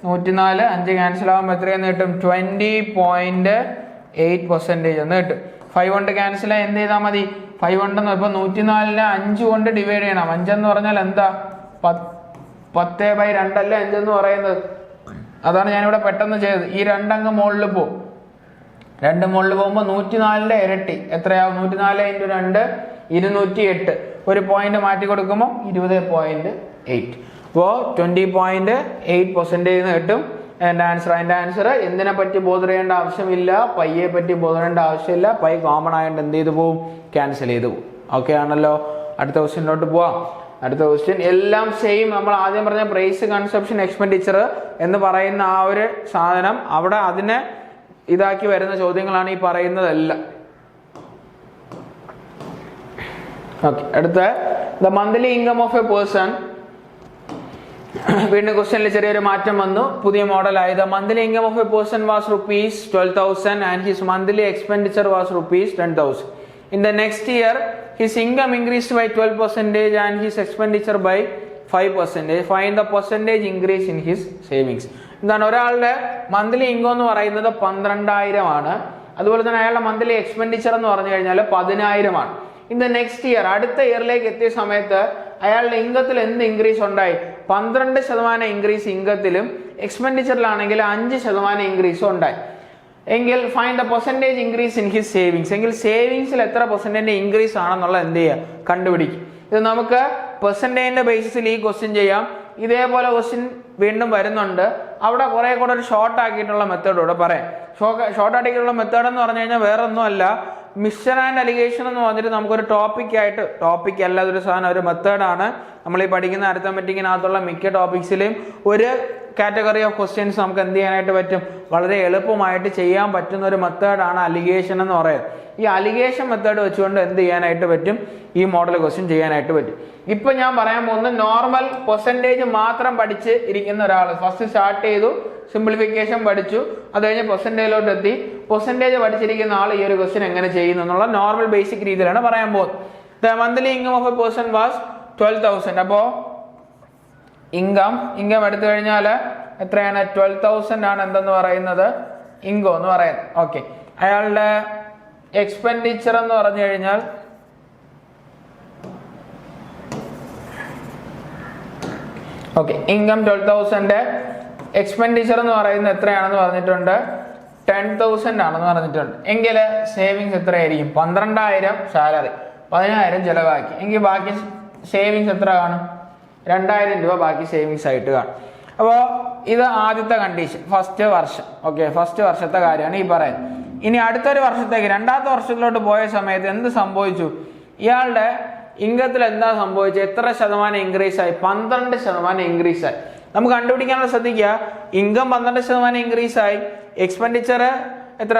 104 5 ക്യാൻസൽ ആകുമ്പോൾ എത്രയെന്ന് കിട്ടും 20.8% എന്ന് കിട്ടും. 5 കൊണ്ട് ക്യാൻസൽ ആയി എന്ത് ചെയ്താൽ മതി 5 ഉണ്ടെന്ന്. ഇപ്പൊ 104നെ 5 കൊണ്ട് ഡിവൈഡ് ചെയ്യണം. 5 എന്ന് പറഞ്ഞാൽ എന്താ 10/2 അല്ലേ 5 എന്ന് പറയുന്നത്. അതാണ് ഞാനിവിടെ പെട്ടെന്ന് ചെയ്തത്. ഈ 2 അങ്ങ് മുകളിൽ പോകും. 2 മുകളിൽ പോകുമ്പോൾ 104ന്റെ ഇരട്ടി എത്രയാവും 104 × 2 208. ഒരു പോയിന്റ് മാറ്റി കൊടുക്കുമ്പോൾ 20.8. അപ്പോൾ 20.8% കിട്ടും എൻ്റെ ആൻസർ. അതിൻ്റെ ആൻസർ എന്തിനെ പറ്റി ബോധർ ചെയ്യേണ്ട ആവശ്യമില്ല, പയ്യെ പറ്റി ബോധർ ചെയ്യേണ്ട ആവശ്യമില്ല. പൈ കോമൺ ആയതുകൊണ്ട് എന്ത് ചെയ്തു പോവും ക്യാൻസൽ ചെയ്തു പോകും. ഓക്കെ ആണല്ലോ. അടുത്ത ക്വസ്റ്റ്യനിലോട്ട് പോവാം. അടുത്ത ക്വസ്റ്റ്യൻ എല്ലാം സെയിം. നമ്മൾ ആദ്യം പറഞ്ഞ പ്രൈസ്, കൺസപ്ഷൻ, എക്സ്പെൻഡിച്ചർ എന്ന് പറയുന്ന ആ ഒരു സാധനം അവിടെ അതിനെ ഇതാക്കി വരുന്ന ചോദ്യങ്ങളാണ് ഈ പറയുന്നതെല്ലാം. ഓക്കെ, അടുത്ത the monthly income of a person. വീണ്ടും ക്വസ്റ്റ്യനിൽ ചെറിയൊരു മാറ്റം വന്നു, പുതിയ മോഡലായി. The monthly income of a person was ₹12,000 and his monthly expenditure was ₹10,000. In the next year his income increased by 12% and his expenditure by 5%. Find the percentage increase in his savings. എന്താണ്, ഒരാളുടെ monthly income എന്ന് പറയുന്നത് 12,000 ആണ്. അതുപോലെ തന്നെ അയാളുടെ monthly expenditure എന്ന് പറഞ്ഞു കഴിഞ്ഞാൽ 10,000 ആണ്. ഇൻ ദ നെക്സ്റ്റ് ഇയർ, അടുത്ത ഇയറിലേക്ക് എത്തിയ സമയത്ത് അയാളുടെ ഇൻകത്തിൽ എന്ത് ഇൻക്രീസ് ഉണ്ടായി? 12% ഇൻക്രീസ് ഇൻകത്തിലും എക്സ്പെൻഡിച്ചറിലാണെങ്കിൽ 5% ഇൻക്രീസും ഉണ്ടായി. എങ്കിൽ find the percentage increase in his savings. എങ്കിൽ സേവിങ്സിൽ എത്ര പെർസെൻറ്റേജ് ഇൻക്രീസ് ആണെന്നുള്ളത് എന്ത് ചെയ്യുക? കണ്ടുപിടിക്കും. ഇത് നമുക്ക് പെർസെൻറ്റേജിന്റെ ബേസിസിൽ ഈ ക്വസ്റ്റ്യൻ ചെയ്യാം. ഇതേപോലെ ക്വസ്റ്റ്യൻ വീണ്ടും വരുന്നുണ്ട്. അവിടെ കുറെ കൂടെ ഒരു ഷോർട്ട് ആക്കിയിട്ടുള്ള മെത്തേഡ് ഇവിടെ പറയാം. ഷോർട്ട് ആക്കിയിട്ടുള്ള മെത്തേഡ് എന്ന് പറഞ്ഞു കഴിഞ്ഞാൽ വേറെ ഒന്നുമല്ല, മിക്സ്ചർ ആൻഡ് അലിഗേഷൻ എന്ന് പറഞ്ഞിട്ട് നമുക്കൊരു ടോപ്പിക് അല്ല, അതൊരു സാധനം, ഒരു മെത്തേഡാണ്. നമ്മൾ ഈ പഠിക്കുന്ന അരിത്തമെറ്റിക്കിനകത്തുള്ള മിക്ക ടോപ്പിക്സിലെയും ഒരു കാറ്റഗറി ഓഫ് ക്വസ്റ്റ്യൻസ് നമുക്ക് എന്ത് ചെയ്യാനായിട്ട് പറ്റും? വളരെ എളുപ്പമായിട്ട് ചെയ്യാൻ പറ്റുന്ന ഒരു മെത്തേഡാണ് അലിഗേഷൻ എന്ന് പറയുന്നത്. ഈ അലിഗേഷൻ മെത്തേഡ് വെച്ചുകൊണ്ട് എന്ത് ചെയ്യാനായിട്ട് പറ്റും? ഈ മോഡൽ ക്വസ്റ്റ്യൻ ചെയ്യാനായിട്ട് പറ്റും. ഇപ്പൊ ഞാൻ പറയാൻ പോകുന്ന നോർമൽ പെർസെൻറ്റേജ് മാത്രം പഠിച്ച് ഇരിക്കുന്ന ഒരാൾ. ഫസ്റ്റ് സ്റ്റാർട്ട് ചെയ്തു, സിംപ്ലിഫിക്കേഷൻ പഠിച്ചു, അത് കഴിഞ്ഞ് പെർസെൻറ്റേജിലോട്ട് എത്തി. പെർസെൻറ്റേജ് പഠിച്ചിരിക്കുന്ന ആൾ ഈ ഒരു ക്വസ്റ്റ്യൻ എങ്ങനെ ചെയ്യുന്നു എന്നുള്ള നോർമൽ ബേസിക് രീതിയിലാണ് പറയാൻ പോകുന്നത്. The monthly income of a person was 12,000. അപ്പോ ഇൻകം എടുത്തു കഴിഞ്ഞാൽ എത്രയാണ്? 12,000 ആണ് എന്തെന്ന് പറയുന്നത്, ഇൻകം എന്ന് പറയുന്നത്. ഓക്കെ, അയാളുടെ എക്സ്പെൻഡിച്ചർ എന്ന് പറഞ്ഞു കഴിഞ്ഞാൽ ഇൻകം 12,000, എക്സ്പെൻഡിച്ചർ എന്ന് പറയുന്നത് എത്രയാണെന്ന് പറഞ്ഞിട്ടുണ്ട്? 10,000 ആണെന്ന് പറഞ്ഞിട്ടുണ്ട്. എങ്കിൽ സേവിങ്സ് എത്രയായിരിക്കും? 12,000 സാലറി, 10,000 ചെലവാക്കി. എങ്കിൽ ബാക്കി സേവിങ്സ് എത്ര കാണും? 2,000 രൂപ ബാക്കി സേവിങ്സ് ആയിട്ട് കാണും. അപ്പോൾ ഇത് ആദ്യത്തെ കണ്ടീഷൻ, ഫസ്റ്റ് വർഷം. ഓക്കെ, ഫസ്റ്റ് വർഷത്തെ കാര്യമാണ് ഈ പറയുന്നത്. ഇനി അടുത്തൊരു വർഷത്തേക്ക്, രണ്ടാമത്തെ വർഷത്തിലോട്ട് പോയ സമയത്ത് എന്ത് സംഭവിച്ചു? ഇയാളുടെ ഇൻകത്തിൽ എന്താ സംഭവിച്ചത്? എത്ര ശതമാനം ഇൻക്രീസ് ആയി? 12% ഇൻക്രീസ് ആയി. നമുക്ക് കണ്ടുപിടിക്കാനുള്ള ശ്രദ്ധിക്കുക. ഇൻകം 12% ഇൻക്രീസ് ആയി, എക്സ്പെൻഡിച്ചർ എത്ര?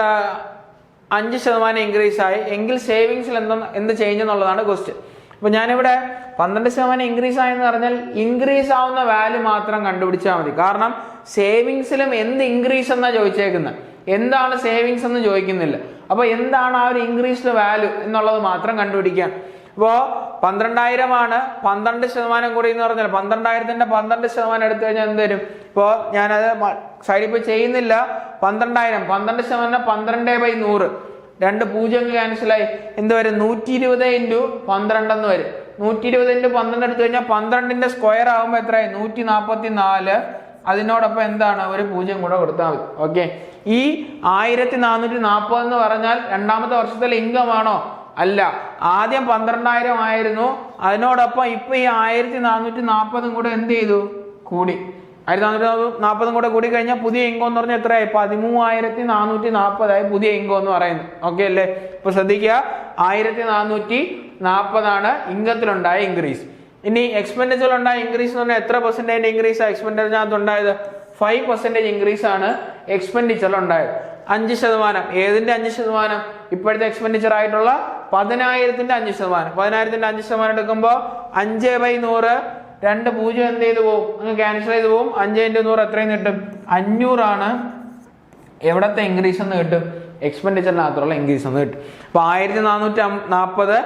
5% ഇൻക്രീസ് ആയി. എങ്കിൽ സേവിങ്സിൽ എന്ത് ചേഞ്ച് എന്നുള്ളതാണ് ക്വസ്റ്റ്യൻ. അപ്പൊ ഞാനിവിടെ 12% ഇൻക്രീസ് ആയെന്ന് പറഞ്ഞാൽ ഇൻക്രീസ് ആവുന്ന വാല്യൂ മാത്രം കണ്ടുപിടിച്ചാൽ മതി. കാരണം സേവിങ്സിലും എന്ത് ഇൻക്രീസ് എന്നാ ചോദിച്ചേക്കുന്നത്, എന്താണ് സേവിങ്സ് എന്ന് ചോദിക്കുന്നില്ല. അപ്പൊ എന്താണ് ആ ഒരു ഇൻക്രീസ്ഡ് വാല്യൂ എന്നുള്ളത് മാത്രം കണ്ടുപിടിക്കാൻ. ഇപ്പോ 12,000 ആണ്, 12% കൂടി എന്ന് പറഞ്ഞാൽ 12,000ന്റെ 12% എടുത്തു കഴിഞ്ഞാൽ എന്ത് വരും? ഇപ്പോ ഞാനത് സൈഡിൽ പോയി ചെയ്യുന്നില്ല. 12,000 12% 12/100, 2 0 ക്യാൻസലായി. എന്ത് വരും? 120 × 12 എന്ന് വരും. 120 × 12 എടുത്തു കഴിഞ്ഞാൽ 12ന്റെ സ്ക്വയർ ആകുമ്പോൾ എത്രയായി? 144. അതിനോടൊപ്പം എന്താണ്? ഒരു 0 കൂടെ കൊടുത്താൽ മതി. ഓക്കെ, ഈ 1440 എന്ന് പറഞ്ഞാൽ രണ്ടാമത്തെ വർഷത്തിലെ ഇൻകം ആണോ? അല്ല, ആദ്യം 12,000 ആയിരുന്നു. അതിനോടൊപ്പം ഇപ്പൊ ഈ 1440 കൂടെ എന്ത് ചെയ്തു? കൂടി. 1440 കൂടെ കൂടി കഴിഞ്ഞാൽ പുതിയ ഇൻകം എന്ന് പറഞ്ഞാൽ എത്രയായി? 13,440 ആയി പുതിയ ഇൻകം എന്ന് പറയുന്നത്. ഓക്കെ അല്ലേ? ഇപ്പൊ ശ്രദ്ധിക്കുക, 1440 ആണ് ഇൻകത്തിലുണ്ടായ ഇൻക്രീസ്. ഇനി എക്സ്പെൻഡിച്ചറിലുണ്ടായ ഇൻക്രീസ് എന്ന് പറഞ്ഞാൽ എത്ര പെർസെന്റേജ് ഇൻക്രീസ് ആണ് എക്സ്പെൻഡിച്ചറിനകത്ത് ഉണ്ടായത്? 5% ഇൻക്രീസ് ആണ് എക്സ്പെൻഡിച്ചറിലുണ്ടായത്. 5%. ഏതിന്റെ 5%? ഇപ്പോഴത്തെ എക്സ്പെൻഡിച്ചർ ആയിട്ടുള്ള 10,000ന്റെ 5%. 10,000ന്റെ 5% എടുക്കുമ്പോൾ 5/100, 2 0 എന്ത് ചെയ്തു പോകും? അങ്ങ് ക്യാൻസൽ ചെയ്ത് പോകും. 5 × 100 എത്രയും കിട്ടും? 500 ആണ് എവിടത്തെ ഇൻക്രീസ് എന്ന് കിട്ടും? എക്സ്പെൻഡിച്ചറിനകത്തുള്ള ഇൻക്രീസ് എന്ന് കിട്ടും. അപ്പൊ 1440,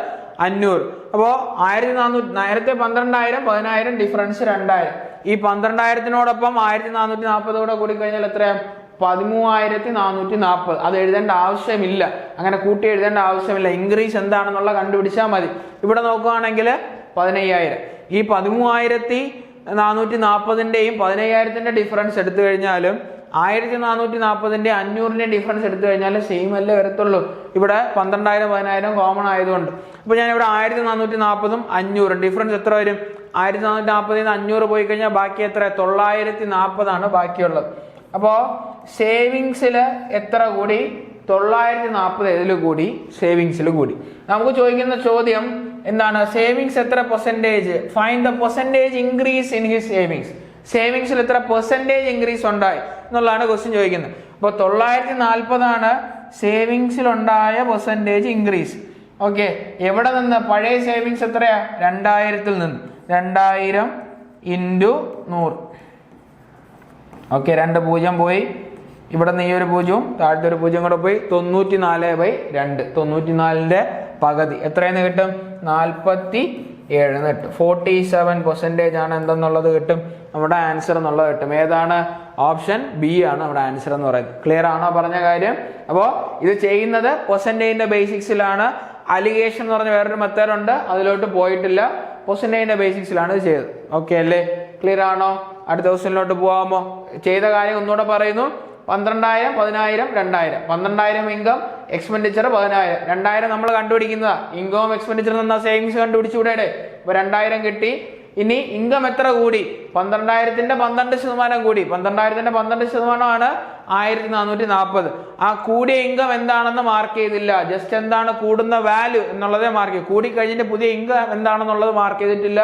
500. അപ്പോ 1400, നേരത്തെ 12,000, 10,000 ഡിഫറൻസ് 2,000. ഈ 12,000-നോടൊപ്പം 1440 കൂടെ കൂടി കഴിഞ്ഞാൽ എത്രയാണ്? 13,440. അത് എഴുതേണ്ട ആവശ്യമില്ല, അങ്ങനെ കൂട്ടി എഴുതേണ്ട ആവശ്യമില്ല. ഇൻക്രീസ് എന്താണെന്നുള്ള കണ്ടുപിടിച്ചാൽ മതി. ഇവിടെ നോക്കുകയാണെങ്കിൽ 15,000. ഈ 13,440ന്റെയും 15,000ന്റെ ഡിഫറൻസ് എടുത്തു കഴിഞ്ഞാലും 1440ന്റെ 500ന്റെ ഡിഫറൻസ് എടുത്തു കഴിഞ്ഞാലും സെയിം അല്ലേ വരത്തുള്ളൂ. ഇവിടെ 12,000 10,000 കോമൺ ആയതുകൊണ്ട്. അപ്പൊ ഞാൻ ഇവിടെ 1440ഉം 500 ഡിഫറൻസ് എത്ര വരും? 1440 500 പോയി കഴിഞ്ഞാൽ ബാക്കി എത്ര? 940 ആണ് ബാക്കിയുള്ളത്. അപ്പോ സേവിങ്സിൽ എത്ര കൂടി? 940 ഏതിൽ കൂടി? സേവിങ്സിൽ കൂടി. നമുക്ക് ചോദിക്കുന്ന ചോദ്യം എന്താണ് സേവിങ്സ് എത്ര percentage, find the percentage increase in his savings. സേവിങ്സിൽ എത്ര പെർസെൻറ്റേജ് ഇൻക്രീസ് ഉണ്ടായി എന്നുള്ളതാണ് ക്വസ്റ്റ്യൻ ചോദിക്കുന്നത്. അപ്പോൾ 940 സേവിങ്സിലുണ്ടായ പെർസെൻറ്റേജ് ഇൻക്രീസ്. ഓക്കെ, എവിടെ നിന്ന്? പഴയ സേവിങ്സ് എത്രയാ? 2000 നിന്ന്. 2000 ഇൻറ്റു 100. ഓക്കെ, 2 0 പോയി, ഇവിടെ നിന്ന് ഈ ഒരു 0, താഴത്തെ ഒരു 0 കൂടെ പോയി, 94/2. 94ന്റെ പകുതി എത്രയെന്ന് കിട്ടും? 47 കിട്ടും. 47% ആണ് എന്തെന്നുള്ളത് കിട്ടും, നമ്മുടെ ആൻസർ എന്നുള്ളത് കിട്ടും. ഏതാണ്? ഓപ്ഷൻ ബി ആണ് നമ്മുടെ ആൻസർ എന്ന് പറയുന്നത്. ക്ലിയർ ആണോ പറഞ്ഞ കാര്യം? അപ്പോൾ ഇത് ചെയ്യുന്നത് പെർസെൻറ്റേജിന്റെ ബേസിക്സിലാണ്. അലിഗേഷൻ എന്ന് പറഞ്ഞ വേറൊരു മെത്തേഡ് ഉണ്ട്, അതിലോട്ട് പോയിട്ടില്ല. പെർസെൻറ്റേജിന്റെ ബേസിക്സിലാണ് ഇത് ചെയ്തത്. ഓക്കെ അല്ലേ? ക്ലിയർ ആണോ? അടുത്ത ക്വസ്റ്റ്യനിലോട്ട് പോകാമോ? ചെയ്ത കാര്യം ഒന്നുകൂടെ പറയുന്നു. 12,000, 10,000, 2,000. 12,000 ഇൻകം, എക്സ്പെൻഡിച്ചർ 10,000. 2,000 നമ്മൾ കണ്ടുപിടിക്കുന്നതാ. ഇൻകവും എക്സ്പെൻഡിച്ചർ നിന്നാ സേവിങ്സ് കണ്ടുപിടിച്ചുകൂടെ? ഇപ്പൊ 2,000 കിട്ടി. ഇനി ഇൻകം എത്ര കൂടി? 12,000ന്റെ 12% കൂടി. 12,000ന്റെ 12% 1,440. ആ കൂടിയ ഇൻകം എന്താണെന്ന് മാർക്ക് ചെയ്തില്ല. ജസ്റ്റ് എന്താണ് കൂടുന്ന വാല്യൂ എന്നുള്ളതേ മാർക്ക് ചെയ്തു. കൂടി കഴിഞ്ഞിട്ട് പുതിയ ഇൻകം എന്താണെന്നുള്ളത് മാർക്ക് ചെയ്തിട്ടില്ല.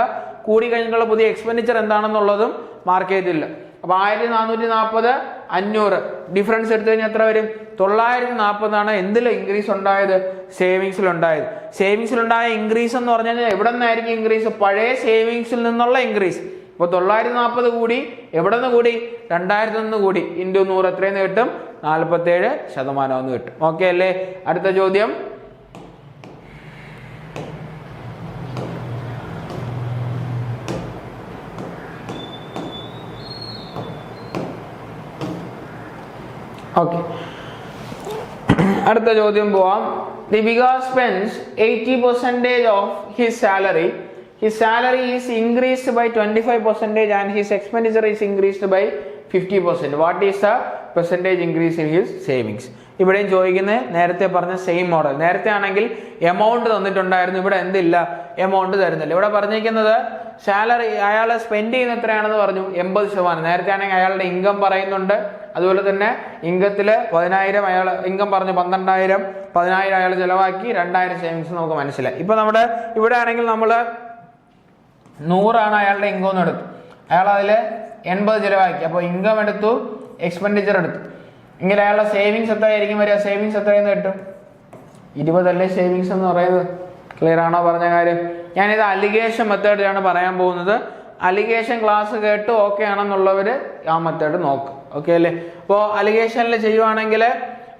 കൂടി കഴിഞ്ഞിട്ടുള്ള പുതിയ എക്സ്പെൻഡിച്ചർ എന്താണെന്നുള്ളതും മാർക്ക് ചെയ്തില്ല. അപ്പൊ 1,440, 500 ഡിഫറൻസ് എടുത്തു കഴിഞ്ഞാൽ എത്ര വരും? 940 എന്തിൽ ഇൻക്രീസ് ഉണ്ടായത്? സേവിങ്സിലുണ്ടായത്. സേവിങ്സിലുണ്ടായ ഇൻക്രീസ് എന്ന് പറഞ്ഞാൽ എവിടെ നിന്നായിരിക്കും ഇൻക്രീസ്? പഴയ സേവിങ്സിൽ നിന്നുള്ള ഇൻക്രീസ്. അപ്പോൾ 940 കൂടി, എവിടെ നിന്ന് കൂടി? 2000 നിന്ന് കൂടി. ഇൻറ്റു 100 എത്രയെന്ന് കിട്ടും? 47% കിട്ടും. ഓക്കെ അല്ലേ? അടുത്ത ചോദ്യം. ഓക്കെ, അടുത്ത ചോദ്യം പോവാം. The Vikas spends 80% of his salary. His salary is increased by 25% and his expenditure is increased by 50%. What is the percentage increase in his savings? ഇവിടെയും ചോദിക്കുന്നത് നേരത്തെ പറഞ്ഞ സെയിം മോഡൽ. നേരത്തെ ആണെങ്കിൽ എമൗണ്ട് തന്നിട്ടുണ്ടായിരുന്നു, ഇവിടെ എന്തില്ല? എമൗണ്ട് തരുന്നില്ല. ഇവിടെ പറഞ്ഞിരിക്കുന്നത് സാലറി അയാൾ സ്പെൻഡ് ചെയ്യുന്ന എത്രയാണെന്ന് പറഞ്ഞു? 80%. നേരത്തെ ആണെങ്കിൽ അയാളുടെ ഇൻകം പറയുന്നുണ്ട്. അതുപോലെ തന്നെ ഇൻകത്തില് 10,000 അയാൾ ഇൻകം പറഞ്ഞു, 12,000, 10,000 അയാൾ ചിലവാക്കി, 2,000 സേവിങ്സ് നമുക്ക് മനസ്സിലായി. ഇപ്പൊ നമ്മുടെ ഇവിടെ ആണെങ്കിൽ നമ്മൾ 100 അയാളുടെ ഇൻകം എന്ന് എടുത്തു, അയാൾ അതിൽ 80 ചിലവാക്കി. അപ്പോൾ ഇൻകം എടുത്തു, എക്സ്പെൻഡിച്ചർ എടുത്തു. എങ്കിൽ അയാളുടെ സേവിങ്സ് എത്രയായിരിക്കും വരിക? സേവിങ്സ് എത്രയെന്ന് കിട്ടും? 20 അല്ലേ സേവിങ്സ് എന്ന് പറയുന്നത്? ക്ലിയർ ആണോ പറഞ്ഞ കാര്യം? ഞാനിത് അലിഗേഷൻ മെത്തേഡിലാണ് പറയാൻ പോകുന്നത്. അലിഗേഷൻ ക്ലാസ് കേട്ട് ഓക്കെ ആണെന്നുള്ളവർ ആ മെത്തേഡ് നോക്കും. ഓക്കെ അല്ലേ? അപ്പോൾ അലിഗേഷനിൽ ചെയ്യുവാണെങ്കിൽ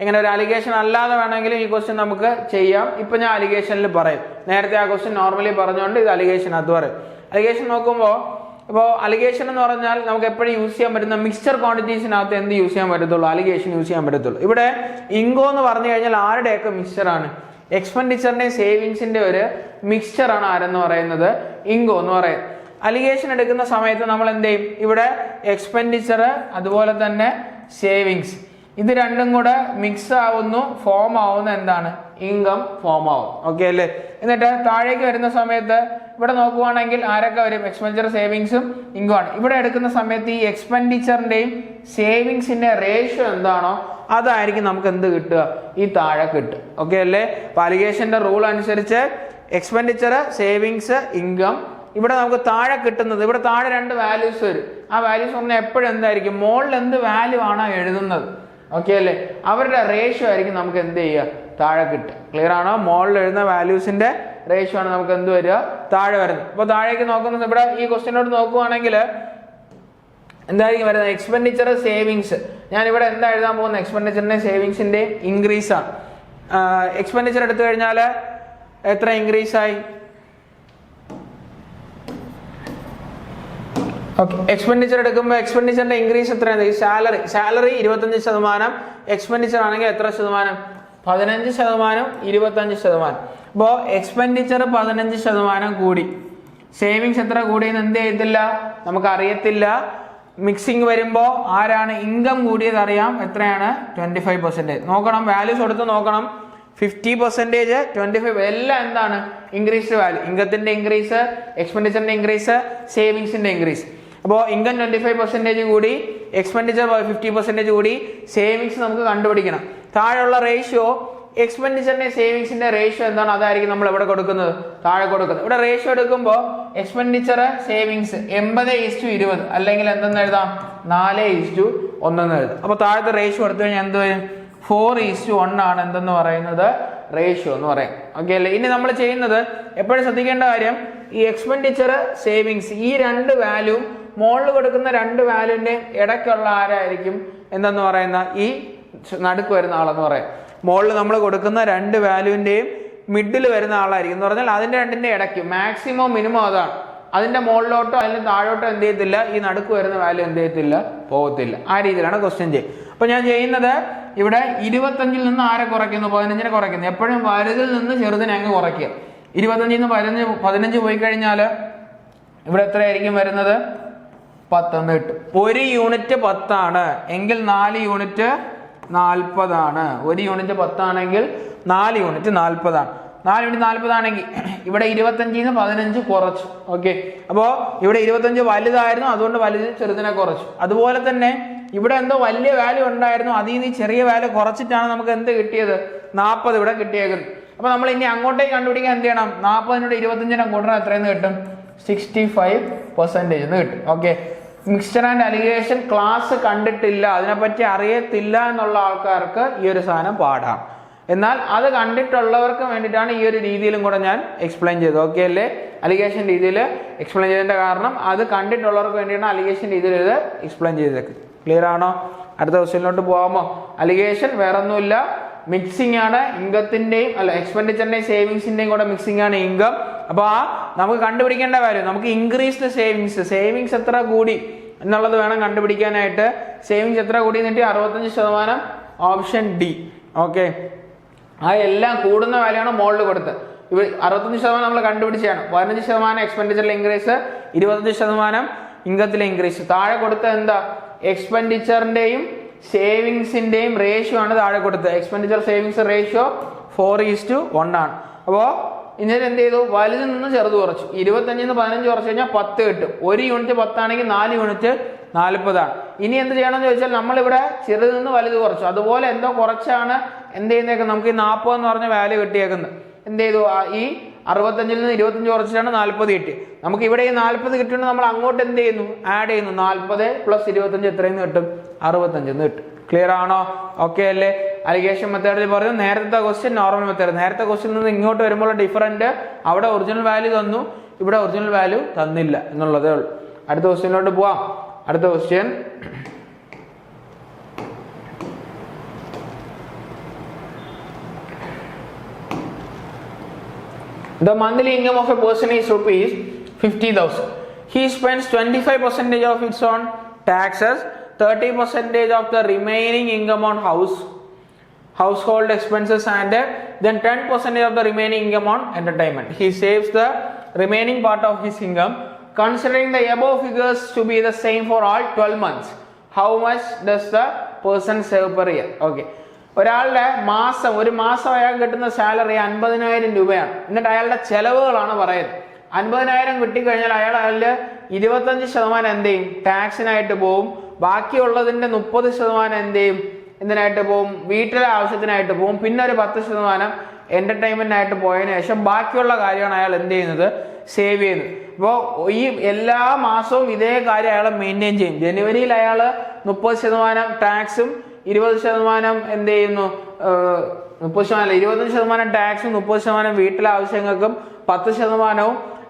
ഇങ്ങനെ ഒരു അലിഗേഷൻ അല്ലാതെ വേണമെങ്കിലും ഈ ക്വസ്റ്റ്യൻ നമുക്ക് ചെയ്യാം. ഇപ്പൊ ഞാൻ അലിഗേഷനിൽ പറയും. നേരത്തെ ആ ക്വസ്റ്റ്യൻ നോർമലി പറഞ്ഞുകൊണ്ട് ഇത് അലിഗേഷൻ അത് പറയും. അലിഗേഷൻ നോക്കുമ്പോൾ ഇപ്പോൾ അലിഗേഷൻ എന്ന് പറഞ്ഞാൽ നമുക്ക് എപ്പോഴും യൂസ് ചെയ്യാൻ പറ്റുന്ന മിക്സ്ചർ ക്വാണ്ടിറ്റീസിനകത്ത് എന്ത് യൂസ് ചെയ്യാൻ പറ്റത്തുള്ളൂ? അലിഗേഷൻ യൂസ് ചെയ്യാൻ പറ്റത്തുള്ളൂ. ഇവിടെ ഇൻകോ എന്ന് പറഞ്ഞു കഴിഞ്ഞാൽ ആരുടെയൊക്കെ മിക്സ്ചറാണ്? എക്സ്പെൻഡിച്ചറിന്റെയും സേവിങ്സിന്റെ ഒരു മിക്സ്ചറാണ് ആരെന്ന് പറയുന്നത്? ഇൻകോ എന്ന് പറയുന്നത്. അലിഗേഷൻ എടുക്കുന്ന സമയത്ത് നമ്മൾ എന്ത് ചെയ്യും? ഇവിടെ എക്സ്പെൻഡിച്ചർ അതുപോലെ തന്നെ സേവിങ്സ് ഇത് രണ്ടും കൂടെ മിക്സ് ആവുന്നു, ഫോം ആവുന്ന എന്താണ്? ഇൻകം ഫോം ആവും. ഓക്കെ അല്ലേ? എന്നിട്ട് താഴേക്ക് വരുന്ന സമയത്ത് ഇവിടെ നോക്കുവാണെങ്കിൽ ആരൊക്കെ വരും? എക്സ്പെൻഡിച്ചർ, സേവിങ്സും ഇൻകം ആണ്. ഇവിടെ എടുക്കുന്ന സമയത്ത് ഈ എക്സ്പെൻഡിച്ചറിന്റെയും സേവിങ്സിന്റെ റേഷ്യോ എന്താണോ അതായിരിക്കും നമുക്ക് എന്ത് കിട്ടുക? ഈ താഴെ കിട്ടും. ഓക്കെ അല്ലേ? അലിഗേഷന്റെ റൂൾ അനുസരിച്ച് എക്സ്പെൻഡിച്ചർ, സേവിങ്സ്, ഇൻകം ഇവിടെ നമുക്ക് താഴെ കിട്ടുന്നത്, ഇവിടെ താഴെ 2 വാല്യൂസ് വരും. ആ വാല്യൂസ് പറഞ്ഞാൽ എപ്പോഴും എന്തായിരിക്കും? മോളിൽ എന്ത് വാല്യൂ ആണോ എഴുതുന്നത്, ഓക്കെ അല്ലേ, അവരുടെ റേഷ്യോ ആയിരിക്കും നമുക്ക് എന്ത് ചെയ്യുക? താഴെ കിട്ടുക. ക്ലിയർ ആണോ? മോളിൽ എഴുതുന്ന വാല്യൂസിന്റെ റേഷ്യോ ആണ് നമുക്ക് എന്ത് വരിക? താഴെ വരുന്നത്. അപ്പോൾ താഴേക്ക് നോക്കുന്നത് ഇവിടെ ഈ ക്വസ്റ്റ്യനോട് നോക്കുവാണെങ്കിൽ എന്തായിരിക്കും വരുന്നത്? Expenditure, savings. ഞാൻ ഇവിടെ എന്താ എഴുതാൻ പോകുന്നത്? എക്സ്പെൻഡിച്ചറിന്റെ സേവിങ്സിന്റെ ഇൻക്രീസ് ആണ്. എക്സ്പെൻഡിച്ചർ എടുത്തു കഴിഞ്ഞാൽ എത്ര ഇൻക്രീസ് ആയി? ഓക്കെ, എക്സ്പെൻഡിച്ചർ എടുക്കുമ്പോൾ എക്സ്പെൻഡിച്ചറിന്റെ ഇൻക്രീസ് എത്രയാണ്? ഈ സാലറി 25%, എക്സ്പെൻഡിച്ചർ ആണെങ്കിൽ എത്ര ശതമാനം? 15%, 25%. അപ്പോൾ എക്സ്പെൻഡിച്ചർ 15% കൂടി, സേവിങ്സ് എത്ര കൂടിയെന്ന് എന്ത് ചെയ്തില്ല? നമുക്ക് അറിയത്തില്ല. മിക്സിംഗ് വരുമ്പോൾ ആരാണ്? ഇൻകം കൂടിയത് അറിയാം. എത്രയാണ്? 25%. നോക്കണം, വാല്യൂസ് കൊടുത്ത് നോക്കണം. 50%, 25%, എല്ലാം എന്താണ്? Increased value. ഇൻകത്തിന്റെ ഇൻക്രീസ്, എക്സ്പെൻഡിച്ചറിന്റെ ഇൻക്രീസ്, സേവിങ്സിന്റെ ഇൻക്രീസ്. അപ്പോൾ ഇൻകം 25% കൂടി, എക്സ്പെൻഡിച്ചർ 50% കൂടി, സേവിങ്സ് നമുക്ക് കണ്ടുപിടിക്കണം. താഴെയുള്ള റേഷ്യോ എക്സ്പെൻഡിച്ചറിന്റെ സേവിങ്സിന്റെ റേഷ്യോ എന്താണ്, അതായിരിക്കും നമ്മൾ ഇവിടെ കൊടുക്കുന്നത്, താഴെ കൊടുക്കുന്നത്. ഇവിടെ റേഷ്യോ എടുക്കുമ്പോൾ എക്സ്പെൻഡിച്ചർ സേവിങ്സ് 80:20 അല്ലെങ്കിൽ എന്തെന്ന് എഴുതാം, 4:1 എഴുതാം. അപ്പൊ താഴത്തെ റേഷ്യോ എടുത്തു കഴിഞ്ഞാൽ എന്ത് വരും, 4:1 ആണ് എന്തെന്ന് പറയുന്നത് റേഷ്യോ എന്ന് പറയും. ഓക്കെ അല്ലേ. ഇനി നമ്മൾ ചെയ്യുന്നത് എപ്പോഴും ശ്രദ്ധിക്കേണ്ട കാര്യം, ഈ എക്സ്പെൻഡിച്ചർ സേവിങ്സ് ഈ രണ്ട് വാല്യൂ മുകളിൽ കൊടുക്കുന്ന രണ്ട് വാല്യൂവിന്റെ ഇടയ്ക്കുള്ള ആരായിരിക്കും എന്തെന്ന് പറയുന്ന ഈ നടുക്ക് വരുന്ന ആളെന്ന് പറയാം. മുകളിൽ നമ്മൾ കൊടുക്കുന്ന രണ്ട് വാല്യൂവിന്റെയും മിഡിൽ വരുന്ന ആളായിരിക്കും എന്ന് പറഞ്ഞാൽ അതിന്റെ രണ്ടിന്റെ ഇടയ്ക്ക് മാക്സിമം മിനിമം അതാണ്. അതിന്റെ മുകളിലോട്ടോ അതിന് താഴോട്ടോ എന്ത് ചെയ്യത്തില്ല, ഈ നടുക്ക് വരുന്ന വാല്യൂ എന്ത് ചെയ്യത്തില്ല, പോകത്തില്ല. ആ രീതിയിലാണ് ക്വസ്റ്റ്യൻ ചെയ്യുക. അപ്പൊ ഞാൻ ചെയ്യുന്നത് ഇവിടെ 25-ൽ നിന്ന് ആരെ കുറയ്ക്കുന്നു, 15-നെ കുറയ്ക്കുന്നു. എപ്പോഴും വലുതിൽ നിന്ന് ചെറുതിനെ അങ്ങ് കുറയ്ക്കുക. 25-ൽ നിന്ന് 15 പോയി കഴിഞ്ഞാൽ ഇവിടെ എത്രയായിരിക്കും വരുന്നത്, 10 എന്ന് കിട്ടും. 1 യൂണിറ്റ് 10 ആണ് എങ്കിൽ 4 യൂണിറ്റ് 40 ആണ്. 1 യൂണിറ്റ് 10 ആണെങ്കിൽ 4 യൂണിറ്റ് 40 ആണ്. 4 യൂണിറ്റ് 40 ആണെങ്കിൽ ഇവിടെ 25-ൽ നിന്ന് 15 കുറച്ചു. ഓക്കെ, അപ്പോ ഇവിടെ 25 വലുതായിരുന്നു, അതുകൊണ്ട് വലുത് ചെറുതിനെ കുറച്ചു. അതുപോലെ തന്നെ ഇവിടെ എന്തോ വലിയ വാല്യൂ ഉണ്ടായിരുന്നു, അതിൽ നിന്ന് ചെറിയ വാല്യൂ കുറച്ചിട്ടാണ് നമുക്ക് എന്ത് കിട്ടിയത്, 40 ഇവിടെ കിട്ടിയേക്കുന്നത്. അപ്പൊ നമ്മൾ ഇനി അങ്ങോട്ടേക്ക് കണ്ടുപിടിക്കാൻ എന്ത് ചെയ്യണം, 40-നോട് 25-നെ കൂട്ടണം, എത്രയെന്ന് കിട്ടും, 65% എന്ന് കിട്ടും. Okay, mixture and allegation class കണ്ടിട്ടില്ല, അതിനെപ്പറ്റി അറിയത്തില്ല എന്നുള്ള ആൾക്കാർക്ക് ഈ ഒരു സാധനം പാടാം. എന്നാൽ അത് കണ്ടിട്ടുള്ളവർക്ക് വേണ്ടിയിട്ടാണ് ഈ ഒരു രീതിയിലും കൂടെ ഞാൻ എക്സ്പ്ലെയിൻ ചെയ്തത്. ഓക്കെ അല്ലേ. അലിഗേഷൻ രീതിയിൽ എക്സ്പ്ലെയിൻ ചെയ്തതിന്റെ കാരണം അത് കണ്ടിട്ടുള്ളവർക്ക് വേണ്ടിയാണ് അലിഗേഷൻ രീതിയിൽ ഇത് എക്സ്പ്ലെയിൻ ചെയ്തേക്ക്. ക്ലിയർ ആണോ? അടുത്ത ക്വസ്റ്റ്യനിലോട്ട് പോകാമോ? അലിഗേഷൻ വേറൊന്നുമില്ല, മിക്സിംഗ് ആണ്. ഇൻകത്തിന്റെയും എക്സ്പെൻഡിച്ചറിന്റെയും സേവിങ്സിന്റെയും കൂടെ മിക്സിംഗ് ആണ് ഇൻകം. അപ്പൊ നമുക്ക് കണ്ടുപിടിക്കേണ്ട കാര്യം, നമുക്ക് ഇൻക്രീസ്ഡ് സേവിങ്സ് എത്ര കൂടി എന്നുള്ളത് വേണം കണ്ടുപിടിക്കാനായിട്ട്. സേവിങ്സ് എത്ര കൂടി എന്നിട്ട് 65%, ഓപ്ഷൻ ഡി. ഓക്കെ, ആ എല്ലാം കൂടുന്ന വാല്യാണ് മുകളിൽ കൊടുത്ത്. ഇവിടെ 65% നമ്മൾ കണ്ടുപിടിച്ചാണ്. 15% എക്സ്പെൻഡിച്ചറിൽ ഇൻക്രീസ്, 25% ഇൻകത്തിലെ ഇൻക്രീസ്. താഴെ കൊടുത്ത എന്താ, എക്സ്പെൻഡിച്ചറിന്റെയും സേവിങ്സിന്റെയും റേഷ്യോ ആണ് താഴെ കൊടുത്തത്. എക്സ്പെൻഡിച്ചർ സേവിങ്സ് റേഷ്യോ 4:1 ആണ്. അപ്പോ ഇന്നലെ എന്ത് ചെയ്തു, വലുതിൽ നിന്ന് ചെറുത് കുറച്ചു. 25-ൽ നിന്ന് 15 കുറച്ച് കഴിഞ്ഞാൽ 10 കിട്ടും. 1 യൂണിറ്റ് 10 ആണെങ്കിൽ 4 യൂണിറ്റ് 40 ആണ്. ഇനി എന്ത് ചെയ്യണമെന്ന് ചോദിച്ചാൽ നമ്മളിവിടെ ചെറുതിൽ നിന്ന് വലുത് കുറച്ചു, അതുപോലെ എന്തോ കുറച്ചാണ് എന്ത് ചെയ്യുന്നേക്കുന്നത്, നമുക്ക് ഈ 40 എന്ന് പറഞ്ഞ വാല്യൂ കിട്ടിയേക്കുന്നത്. എന്ത് ചെയ്തു, ഈ 65-ൽ നിന്ന് 25 കുറച്ചിട്ടാണ് 40 കിട്ടി. നമുക്ക് ഇവിടെ ഈ 40 കിട്ടുന്നത് നമ്മൾ അങ്ങോട്ട് എന്ത് ചെയ്യുന്നു, ആഡ് ചെയ്യുന്നു. 40 + 25 എത്രയെന്ന് കിട്ടും, 65 എന്ന് കിട്ടും. ക്ലിയർ ആണോ? ഓക്കെ അല്ലേ. അലിഗേഷൻ മെത്തേഡിൽ പറഞ്ഞു, നേരത്തെ ക്വസ്റ്റ്യൻ നോർമൽ മെത്തേഡ്. നേരത്തെ ക്വസ്റ്റ്യനിൽ നിന്ന് ഇങ്ങോട്ട് വരുമ്പോൾ ഡിഫറൻറ്റ്, അവിടെ ഒറിജിനൽ വാല്യൂ തന്നു, ഇവിടെ ഒറിജിനൽ വാല്യൂ തന്നില്ല എന്നുള്ളതേ ഉള്ളൂ. അടുത്ത ക്വസ്റ്റ്യനിലോട്ട് പോവാം. അടുത്ത question, the monthly income of a person is rupees 50,000. He spends 25% of it on taxes, 30% of the remaining income on household expenses, and then 10% of the remaining income on entertainment. He saves the remaining part of his income. Considering the above figures to be the same for all 12 months, how much does the person save per year? Okay, ഒരാളുടെ ഒരു മാസം അയാൾ കിട്ടുന്ന salary 50,000 രൂപയാണ്. എന്നിട്ട് അയാളുടെ ചെലവുകളാണ് പറയുന്നത്. 50,000 കിട്ടിക്കഴിഞ്ഞാൽ അയാൾ 25% എന്ത് ചെയ്യും, ടാക്സിനായിട്ട് പോവും. ബാക്കിയുള്ളതിന്റെ 30% എന്ത് ചെയ്യും, എന്തിനായിട്ട് പോവും, വീട്ടിലെ ആവശ്യത്തിനായിട്ട് പോവും. പിന്നെ ഒരു 10% എന്റർടൈൻമെന്റിനായിട്ട് പോയതിനു ശേഷം ബാക്കിയുള്ള കാര്യമാണ് അയാൾ എന്ത് ചെയ്യുന്നത്, സേവ് ചെയ്യുന്നത്. അപ്പോൾ ഈ എല്ലാ മാസവും ഇതേ കാര്യം അയാൾ മെയിൻറ്റെയിൻ ചെയ്യും. ജനുവരിയിൽ അയാൾ 30% ടാക്സും 20% എന്ത് ചെയ്യുന്നു, 25% ടാക്സും 30% വീട്ടിലെ ആവശ്യങ്ങൾക്കും 10%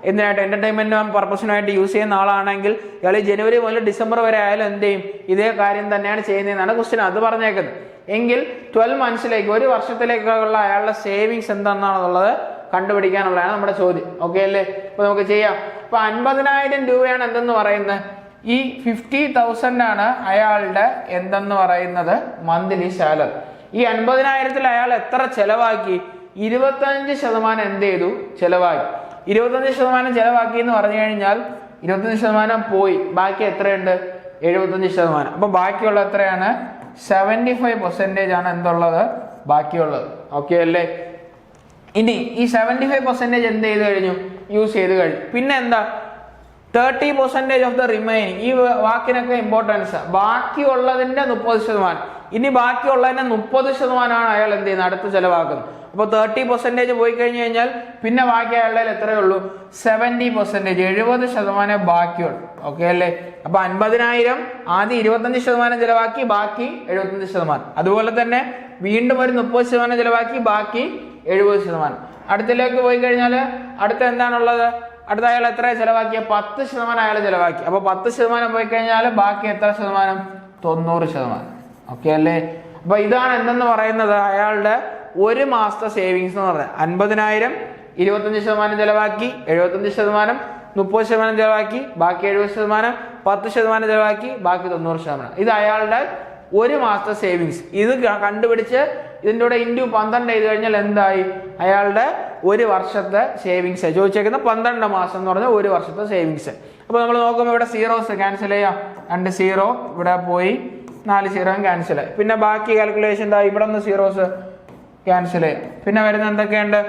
എന്തിനായിട്ട് എന്റർടൈൻമെന്റും പർപ്പസിനായിട്ട് യൂസ് ചെയ്യുന്ന ആളാണെങ്കിൽ ഇയാൾ ജനുവരി മുതൽ ഡിസംബർ വരെ ആയാലും എന്ത് ചെയ്യും, ഇതേ കാര്യം തന്നെയാണ് ചെയ്യുന്നതെന്നാണ് ക്വസ്റ്റ്യൻ അത് പറഞ്ഞേക്കുന്നത്. എങ്കിൽ 12 മന്ത്സിലേക്ക്, ഒരു വർഷത്തിലേക്കുള്ള അയാളുടെ സേവിങ്സ് എന്താണെന്നുള്ളത് കണ്ടുപിടിക്കാനുള്ളതാണ് നമ്മുടെ ചോദ്യം. ഓക്കെ അല്ലേ. അപ്പൊ നമുക്ക് ചെയ്യാം. അപ്പൊ 50,000 രൂപയാണ് എന്തെന്ന് പറയുന്നത്, ഈ 50,000 ആണ് അയാളുടെ എന്തെന്ന് പറയുന്നത് മന്ത്ലി സാലറി. ഈ 50,000-ൽ അയാൾ എത്ര ചെലവാക്കി, 25% എന്ത് ചെയ്തു, ചെലവാക്കി. 25% ചെലവാക്കി എന്ന് പറഞ്ഞു കഴിഞ്ഞാൽ 25% പോയി, ബാക്കി എത്രയുണ്ട്, 75%. അപ്പൊ ബാക്കിയുള്ള എത്രയാണ്, 75% ആണ് എന്തുള്ളത്, ബാക്കിയുള്ളത്. ഓക്കെ അല്ലേ. ഇനി ഈ 75% എന്ത് ചെയ്ത് കഴിഞ്ഞു, യൂസ് ചെയ്ത് കഴിഞ്ഞു. പിന്നെ എന്താ, 30% ഓഫ് ദ റിമൈനിങ്. ഈ വാക്കിനൊക്കെ ഇമ്പോർട്ടൻസ്. ബാക്കിയുള്ളതിന്റെ 30%. ഇനി ബാക്കിയുള്ളതിന്റെ 30% അയാൾ എന്ത് ചെയ്യുന്നത്, അടുത്ത് ചെലവാക്കുന്നത്. അപ്പോൾ 30% പോയി കഴിഞ്ഞു കഴിഞ്ഞാൽ പിന്നെ ബാക്കി അയാളുടെ എത്രയേ ഉള്ളൂ, 70%, 70% ബാക്കിയുള്ളൂ. ഓക്കെ അല്ലേ? അപ്പൊ 50,000 ആദ്യം 25% ചെലവാക്കി, ബാക്കി 75%. അതുപോലെ തന്നെ വീണ്ടും ഒരു 30% ചെലവാക്കി, ബാക്കി 70%. അടുത്തിലേക്ക് പോയി കഴിഞ്ഞാൽ അടുത്ത എന്താണുള്ളത്, അടുത്ത അയാൾ എത്ര ചെലവാക്കിയ, 10% അയാൾ ചെലവാക്കി. അപ്പൊ 10% പോയി കഴിഞ്ഞാൽ ബാക്കി എത്ര ശതമാനം, 90%. ഓക്കെ അല്ലേ? അപ്പൊ ഇതാണ് എന്തെന്ന് പറയുന്നത്, അയാളുടെ ഒരു മാസത്തെ സേവിങ്സ് എന്ന് പറഞ്ഞാൽ 50,000 25% ചെലവാക്കി, 75%, 30% ചെലവാക്കി, ബാക്കി 70%, 10% ചെലവാക്കി, ബാക്കി 90%. ഇത് അയാളുടെ ഒരു മാസത്തെ സേവിങ്സ്. ഇത് കണ്ടുപിടിച്ച് ഇതിൻ്റെ കൂടെ ഇൻറ്റു 12 ചെയ്ത് കഴിഞ്ഞാൽ എന്തായി, അയാളുടെ ഒരു വർഷത്തെ സേവിങ്സ് ചോദിച്ചേക്കുന്ന 12 മാസം എന്ന് പറഞ്ഞാൽ ഒരു വർഷത്തെ സേവിങ്സ്. അപ്പോൾ നമ്മൾ നോക്കുമ്പോൾ ഇവിടെ സീറോസ് ക്യാൻസൽ ചെയ്യാം. 2 0 ഇവിടെ പോയി, 4 0 ക്യാൻസൽ. പിന്നെ ബാക്കി കാൽക്കുലേഷൻ എന്താ, ഇവിടെ നിന്ന് സീറോസ് ക്യാൻസൽ ചെയ്യാം. പിന്നെ വരുന്ന എന്തൊക്കെയുണ്ട്,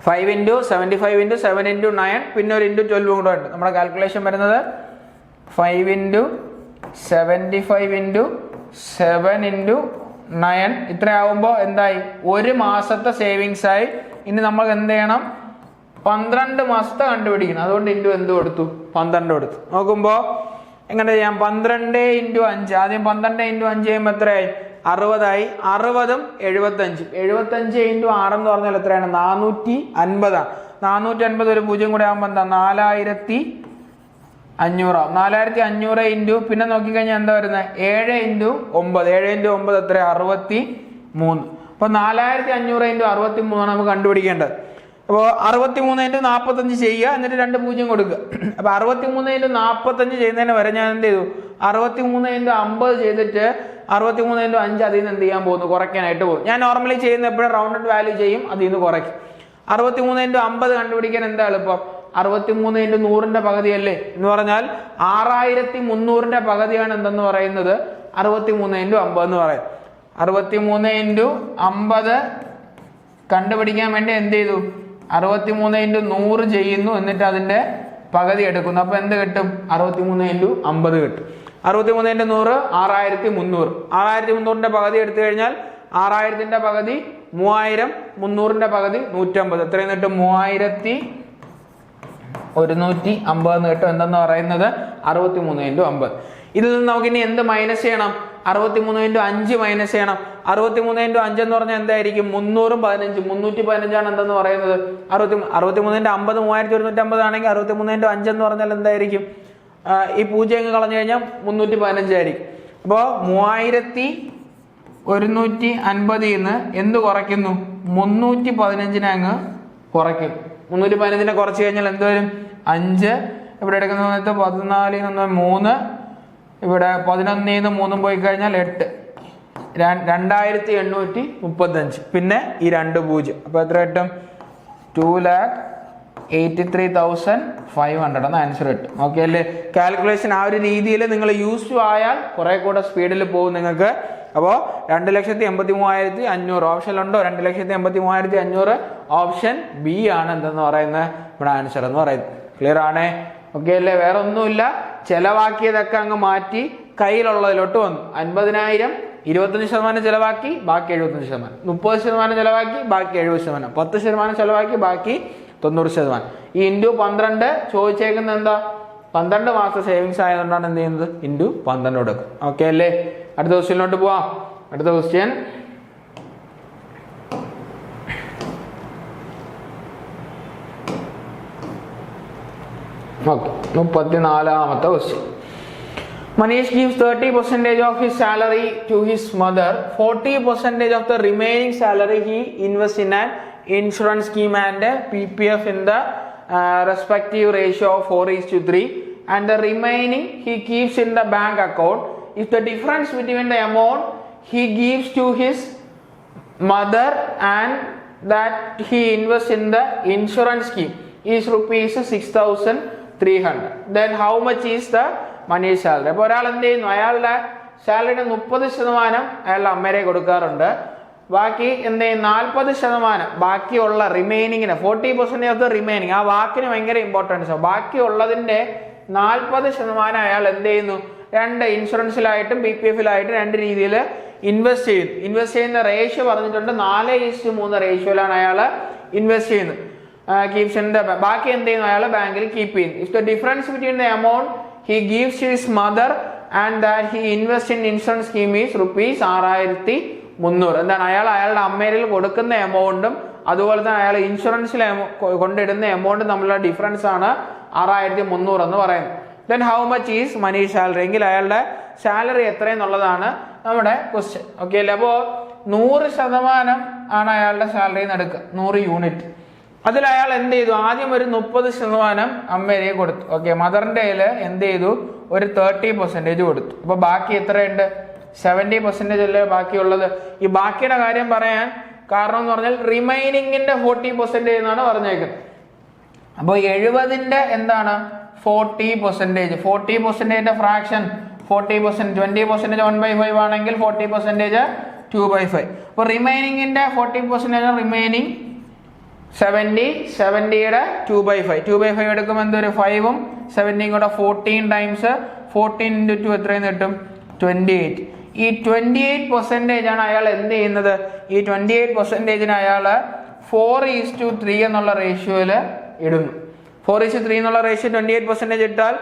5 × 75 × 7 × 9, പിന്നെ ഒരു × 12 കൂടെ ഉണ്ട്. നമ്മുടെ കാൽക്കുലേഷൻ വരുന്നത് 5 × 75 × 7 × 9. ഇത്രയാവുമ്പോൾ എന്തായി, ഒരു മാസത്തെ സേവിങ്സ് ആയി. ഇനി നമ്മൾ എന്ത് ചെയ്യണം, 12 മാസത്തെ കണ്ടുപിടിക്കണം. അതുകൊണ്ട് ഇൻറ്റു എന്ത് കൊടുത്തു, 12 കൊടുത്തു. നോക്കുമ്പോൾ എങ്ങനെ ചെയ്യാം, 12 × 5. ആദ്യം 12 × 5 ചെയ്യുമ്പോൾ എത്രയായി, 60 ആയി. 60ഉം 75. 75 × 6 എന്ന് പറഞ്ഞാൽ എത്രയാണ്, 450. 450 ഒരു 0 കൂടെ ആകുമ്പോൾ എന്താ, 4500. 4500 ഇൻറ്റു പിന്നെ നോക്കിക്കഴിഞ്ഞാൽ എന്താ വരുന്നത്, 7 × 9. 7 × 9 എത്ര, 63. അപ്പൊ 4500 × 63 ആണ് നമുക്ക് കണ്ടുപിടിക്കേണ്ടത്. അപ്പോൾ 63 × 45 ചെയ്യുക, എന്നിട്ട് 2 0 കൊടുക്കുക. അപ്പൊ 63 × 45 ചെയ്യുന്നതിന് വരെ ഞാൻ എന്ത് ചെയ്തു, 63 × 50 ചെയ്തിട്ട് 63 × 5 അതിൽ നിന്ന് എന്ത് ചെയ്യാൻ പോകുന്നു, കുറയ്ക്കാനായിട്ട് പോകും. ഞാൻ നോർമലി ചെയ്യുന്ന എപ്പോഴും റൗണ്ടഡ് വാല്യൂ ചെയ്യും, അതിൽ നിന്ന് കുറയ്ക്കും. 63 × 50 കണ്ടുപിടിക്കാൻ എന്താ എളുപ്പം, 63 × 100ന്റെ പകുതിയല്ലേ എന്ന് പറഞ്ഞാൽ 6300ന്റെ പകുതിയാണ് എന്തെന്ന് പറയുന്നത്, 63 × 50 എന്ന് പറയും. 63 × 50 കണ്ടുപിടിക്കാൻ വേണ്ടി എന്ത് ചെയ്തു, 63 × 100 ചെയ്യുന്നു, എന്നിട്ട് അതിന്റെ പകുതി എടുക്കുന്നു. അപ്പൊ എന്ത് കിട്ടും, 63 × 50 കിട്ടും. 63 × 100 6300. 6300ന്റെ പകുതി എടുത്തു കഴിഞ്ഞാൽ 6000ന്റെ പകുതി 3000, 300ന്റെ പകുതി 150. എത്രയും കിട്ടും, 3150 കിട്ടും. എന്തെന്ന് പറയുന്നത് 63 × 50. ഇതിൽ നിന്ന് നമുക്ക് ഇനി എന്ത് മൈനസ് ചെയ്യണം, 63 × 5 മൈനസ് ചെയ്യണം. 63 × 5 എന്ന് പറഞ്ഞാൽ എന്തായിരിക്കും, 300ഉം 15, 315 ആണ് എന്തെന്ന് പറയുന്നത്. 63 × 50 3150 ആണെങ്കിൽ 63 × 5 എന്ന് പറഞ്ഞാൽ എന്തായിരിക്കും, ഈ 0 കളഞ്ഞു കഴിഞ്ഞാൽ 315 ആയിരിക്കും. അപ്പോൾ 3150 നിന്ന് എന്ത് കുറയ്ക്കുന്നു, 315 അങ്ങ് കുറയ്ക്കും. 315 കുറച്ച് കഴിഞ്ഞാൽ എന്ത് വരും, 5. ഇവിടെ എടുക്കുന്ന സമയത്ത് 14 3, ഇവിടെ 11 3 പോയി കഴിഞ്ഞാൽ 8, 2835. പിന്നെ ഈ 2 0. അപ്പൊ എത്ര കിട്ടും, 2,83,500 എന്ന ആൻസർ കിട്ടും. ഓക്കെ അല്ലേ? കാൽക്കുലേഷൻ ആ ഒരു രീതിയിൽ നിങ്ങൾ യൂസ് ആയാൽ കുറെ കൂടെ സ്പീഡിൽ പോകും നിങ്ങൾക്ക്. അപ്പോൾ 2,83,500 ഓപ്ഷനിലുണ്ടോ, 2,83,500 ഓപ്ഷൻ ബി ആണ് എന്തെന്ന് പറയുന്നത് ഇവിടെ ആൻസർ എന്ന് പറയുന്നത്. ക്ലിയർ ആണേ? ഓക്കെ അല്ലേ? വേറെ ഒന്നുമില്ല, ചെലവാക്കിയതൊക്കെ അങ്ങ് മാറ്റി കയ്യിലുള്ളതിലോട്ട് വന്നു. 50,000 25% ചെലവാക്കി, ബാക്കി 75%. 30% ചെലവാക്കി, ബാക്കി 70%. 10% ചെലവാക്കി, ബാക്കി 90%. ഈ ഇൻറ്റു 12 ചോദിച്ചേക്കുന്നത് എന്താ, 12 മാസം സേവിങ്സ് ആയതുകൊണ്ടാണ് എന്ത് ചെയ്യുന്നത്, ഇൻറ്റു 12 കൊടുക്കും. ഓക്കെ അല്ലേ? അടുത്ത ക്വസ്റ്റ്യനിലോട്ട് പോവാം. അടുത്ത ക്വസ്റ്റ്യൻ, ഓക്കെ, 34ാമത്തെ question. Manish gives 30% of his salary to his mother. 40% of the remaining salary he invests in an insurance scheme and PPF in the respective ratio of 4:3, and the remaining he keeps in the bank account. If the difference between the amount he gives to his mother and that he invests in the insurance scheme is rupees 6,300, then how much is the money salary? അപ്പോൾ ഒരാൾ എന്ത് ചെയ്യുന്നു, അയാളുടെ സാലറിയുടെ 30% അയാളുടെ അമ്മേരെ കൊടുക്കാറുണ്ട്. ബാക്കി എന്ത് ചെയ്യും 40% ബാക്കിയുള്ള റിമൈനിങ്ങിന് 40% ഓഫ് ദ റിമൈനിങ് ആ വാക്കിന് ഭയങ്കര ഇമ്പോർട്ടൻസ്. ബാക്കിയുള്ളതിന്റെ 40% അയാൾ എന്ത് ചെയ്യുന്നു, രണ്ട് ഇൻഷുറൻസിലായിട്ടും BPF-ലായിട്ടും രണ്ട് രീതിയിൽ ഇൻവെസ്റ്റ് ചെയ്യുന്നു. ഇൻവെസ്റ്റ് ചെയ്യുന്ന റേഷ്യോ പറഞ്ഞിട്ടുണ്ട് 4:3 റേഷ്യോയിലാണ് അയാൾ ഇൻവെസ്റ്റ് ചെയ്യുന്നത്. കീപ്സിന്റെ ബാക്കി എന്ത് ചെയ്യുന്നു, അയാൾ ബാങ്കിൽ കീപ്പ് ചെയ്യുന്നു. If the difference between the amount he gives to his mother and that he invest in insurance scheme is ₹6,300. എന്താണ്, അയാളുടെ അമ്മയിൽ കൊടുക്കുന്ന എമൗണ്ടും അതുപോലെ തന്നെ അയാൾ ഇൻഷുറൻസിൽ കൊണ്ടിടുന്ന എമൗണ്ടും തമ്മിലുള്ള ഡിഫറൻസ് ആണ് 6,300 എന്ന് പറയുന്നത്. Then how much is money salary, എങ്കിൽ അയാളുടെ സാലറി എത്രയെന്നുള്ളതാണ് നമ്മുടെ ക്വസ്റ്റ്യൻ. ഓക്കെ അല്ലേ? അപ്പോൾ 100% ആണ് അയാളുടെ സാലറി എടുക്കുക, 100 യൂണിറ്റ്. അതിൽ അയാൾ എന്ത് ചെയ്തു, ആദ്യം ഒരു 30% അമ്മേരെ കൊടുത്തു. ഓക്കെ, മദറിന്റെ കയ്യിൽ എന്ത് ചെയ്തു, ഒരു 30% കൊടുത്തു. അപ്പൊ ബാക്കി എത്രയുണ്ട്, 70% അല്ലേ ബാക്കിയുള്ളത്. ഈ ബാക്കിയുടെ കാര്യം പറയാൻ കാരണം എന്ന് പറഞ്ഞാൽ റിമൈനിങ്ങിന്റെ 40% എന്നാണ് പറഞ്ഞേക്കുന്നത്. അപ്പോൾ 70ന്റെ എന്താണ് 40%. 40%ന്റെ ഫ്രാക്ഷൻ 40%, 20% 1/5 ആണെങ്കിൽ 40% 2/5. അപ്പോൾ റിമൈനിങ്ങിന്റെ 40% റിമൈനിങ് 70യുടെ 2/5. 2/5 എടുക്കുമ്പോൾ എന്തൊരു 5ഉം 70യും കൂടെ 14 ടൈംസ് 14 × 2 എത്രയെന്ന് കിട്ടും, 28. ഈ 28% ആണ് അയാൾ എന്ത് ചെയ്യുന്നത്, ഈ 28% അയാൾ 4:3 എന്നുള്ള റേഷ്യോയിൽ ഇടുന്നു. 4:3 എന്നുള്ള റേഷ്യോ 28% ഇട്ടാൽ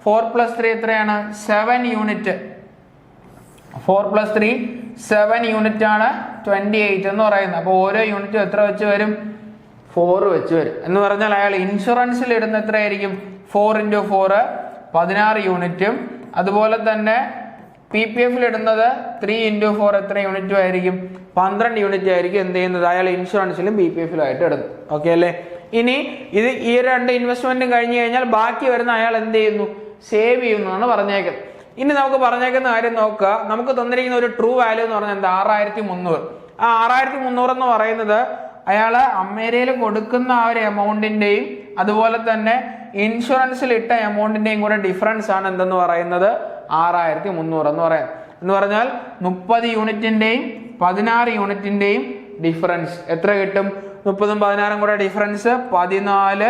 4 + 3 എത്രയാണ്, 7 യൂണിറ്റ്. 4 + 3 7 യൂണിറ്റ് ആണ് 28 എന്ന് പറയുന്നത്. അപ്പോൾ ഓരോ യൂണിറ്റും എത്ര വെച്ച് വരും, 4 വെച്ച് വരും. എന്ന് പറഞ്ഞാൽ അയാൾ ഇൻഷുറൻസിൽ ഇടുന്ന എത്രയായിരിക്കും, 4 × 4 16 യൂണിറ്റും, അതുപോലെ തന്നെ PPF-ൽ ഇടുന്നത് 3 × 4 എത്ര യൂണിറ്റും ആയിരിക്കും, 12 യൂണിറ്റ് ആയിരിക്കും എന്ത് ചെയ്യുന്നത്, അയാൾ ഇൻഷുറൻസിലും BPF-ലും ആയിട്ട് ഇടുന്നു. ഓക്കെ അല്ലേ? ഇനി ഈ രണ്ട് ഇൻവെസ്റ്റ്മെന്റും കഴിഞ്ഞു കഴിഞ്ഞാൽ ബാക്കി വരുന്ന അയാൾ എന്ത് ചെയ്യുന്നു, സേവ് ചെയ്യുന്നു എന്നാണ് പറഞ്ഞേക്കുന്നത്. ഇനി നമുക്ക് പറഞ്ഞേക്കുന്ന കാര്യം നോക്കുക. നമുക്ക് തന്നിരിക്കുന്ന ഒരു ട്രൂ വാല്യൂ എന്ന് പറഞ്ഞാൽ എന്താ, 6,300. ആ 6,300 എന്ന് പറയുന്നത് അയാള് അമ്മേരയിൽ കൊടുക്കുന്ന ആ ഒരു എമൗണ്ടിന്റെയും അതുപോലെ തന്നെ ഇൻഷുറൻസിൽ ഇട്ട എമൗണ്ടിന്റെയും കൂടെ ഡിഫറൻസ് ആണ് എന്തെന്ന് പറയുന്നത് 6,300 എന്ന് പറയുന്നത്. എന്ന് പറഞ്ഞാൽ 30 യൂണിറ്റിന്റെയും 16 യൂണിറ്റിന്റെയും ഡിഫറൻസ് എത്ര കിട്ടും, 30ഉം 16ഉം കൂടെ ഡിഫറൻസ് 14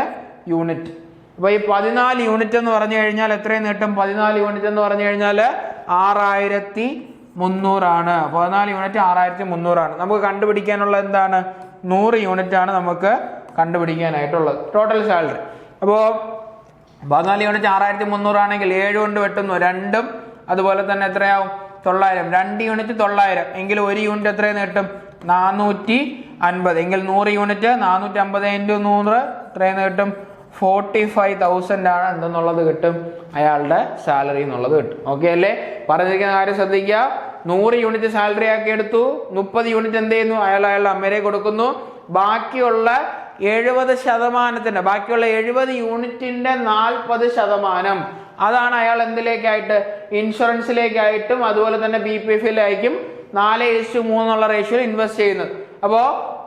യൂണിറ്റ്. അപ്പൊ ഈ 14 യൂണിറ്റ് എന്ന് പറഞ്ഞു കഴിഞ്ഞാൽ എത്രയും കിട്ടും, 14 യൂണിറ്റ് എന്ന് പറഞ്ഞു കഴിഞ്ഞാൽ 6,300 ആണ്. 14 യൂണിറ്റ് 6,300 ആണ്. നമുക്ക് കണ്ടുപിടിക്കാനുള്ള എന്താണ്, 100 യൂണിറ്റ് ആണ് നമുക്ക് കണ്ടുപിടിക്കാനായിട്ടുള്ളത് ടോട്ടൽ സാലറി. അപ്പോൾ 14 യൂണിറ്റ് 6,300 ആണെങ്കിൽ 7 കൊണ്ട് വെട്ടുന്നു, 2ഉം അതുപോലെ തന്നെ എത്രയാവും 900. 2 യൂണിറ്റ് 900 എങ്കിൽ 1 യൂണിറ്റ് എത്രയെന്ന് കിട്ടും, 450. എങ്കിൽ 100 യൂണിറ്റ് 450 × 100 എത്രയെന്ന് കിട്ടും, 45,000 ആണ് എന്തെന്നുള്ളത് കിട്ടും, അയാളുടെ സാലറി എന്നുള്ളത് കിട്ടും. ഓക്കെ അല്ലേ? പറഞ്ഞിരിക്കുന്ന കാര്യം ശ്രദ്ധിക്കുക. 100 യൂണിറ്റ് സാലറി ആക്കി എടുത്തു, 30 യൂണിറ്റ് എന്ത് ചെയ്യുന്നു, അയാളുടെ അമ്മേരെ കൊടുക്കുന്നു. ബാക്കിയുള്ള 70%, ബാക്കിയുള്ള 70 യൂണിറ്റിന്റെ 40% അതാണ് അയാൾ എന്തിലേക്കായിട്ട്, ഇൻഷുറൻസിലേക്കായിട്ടും അതുപോലെ തന്നെ BPF-ലേക്കും 4:3 എന്നുള്ള റേഷ്യോയിൽ ഇൻവെസ്റ്റ് ചെയ്യുന്നത്. അപ്പോൾ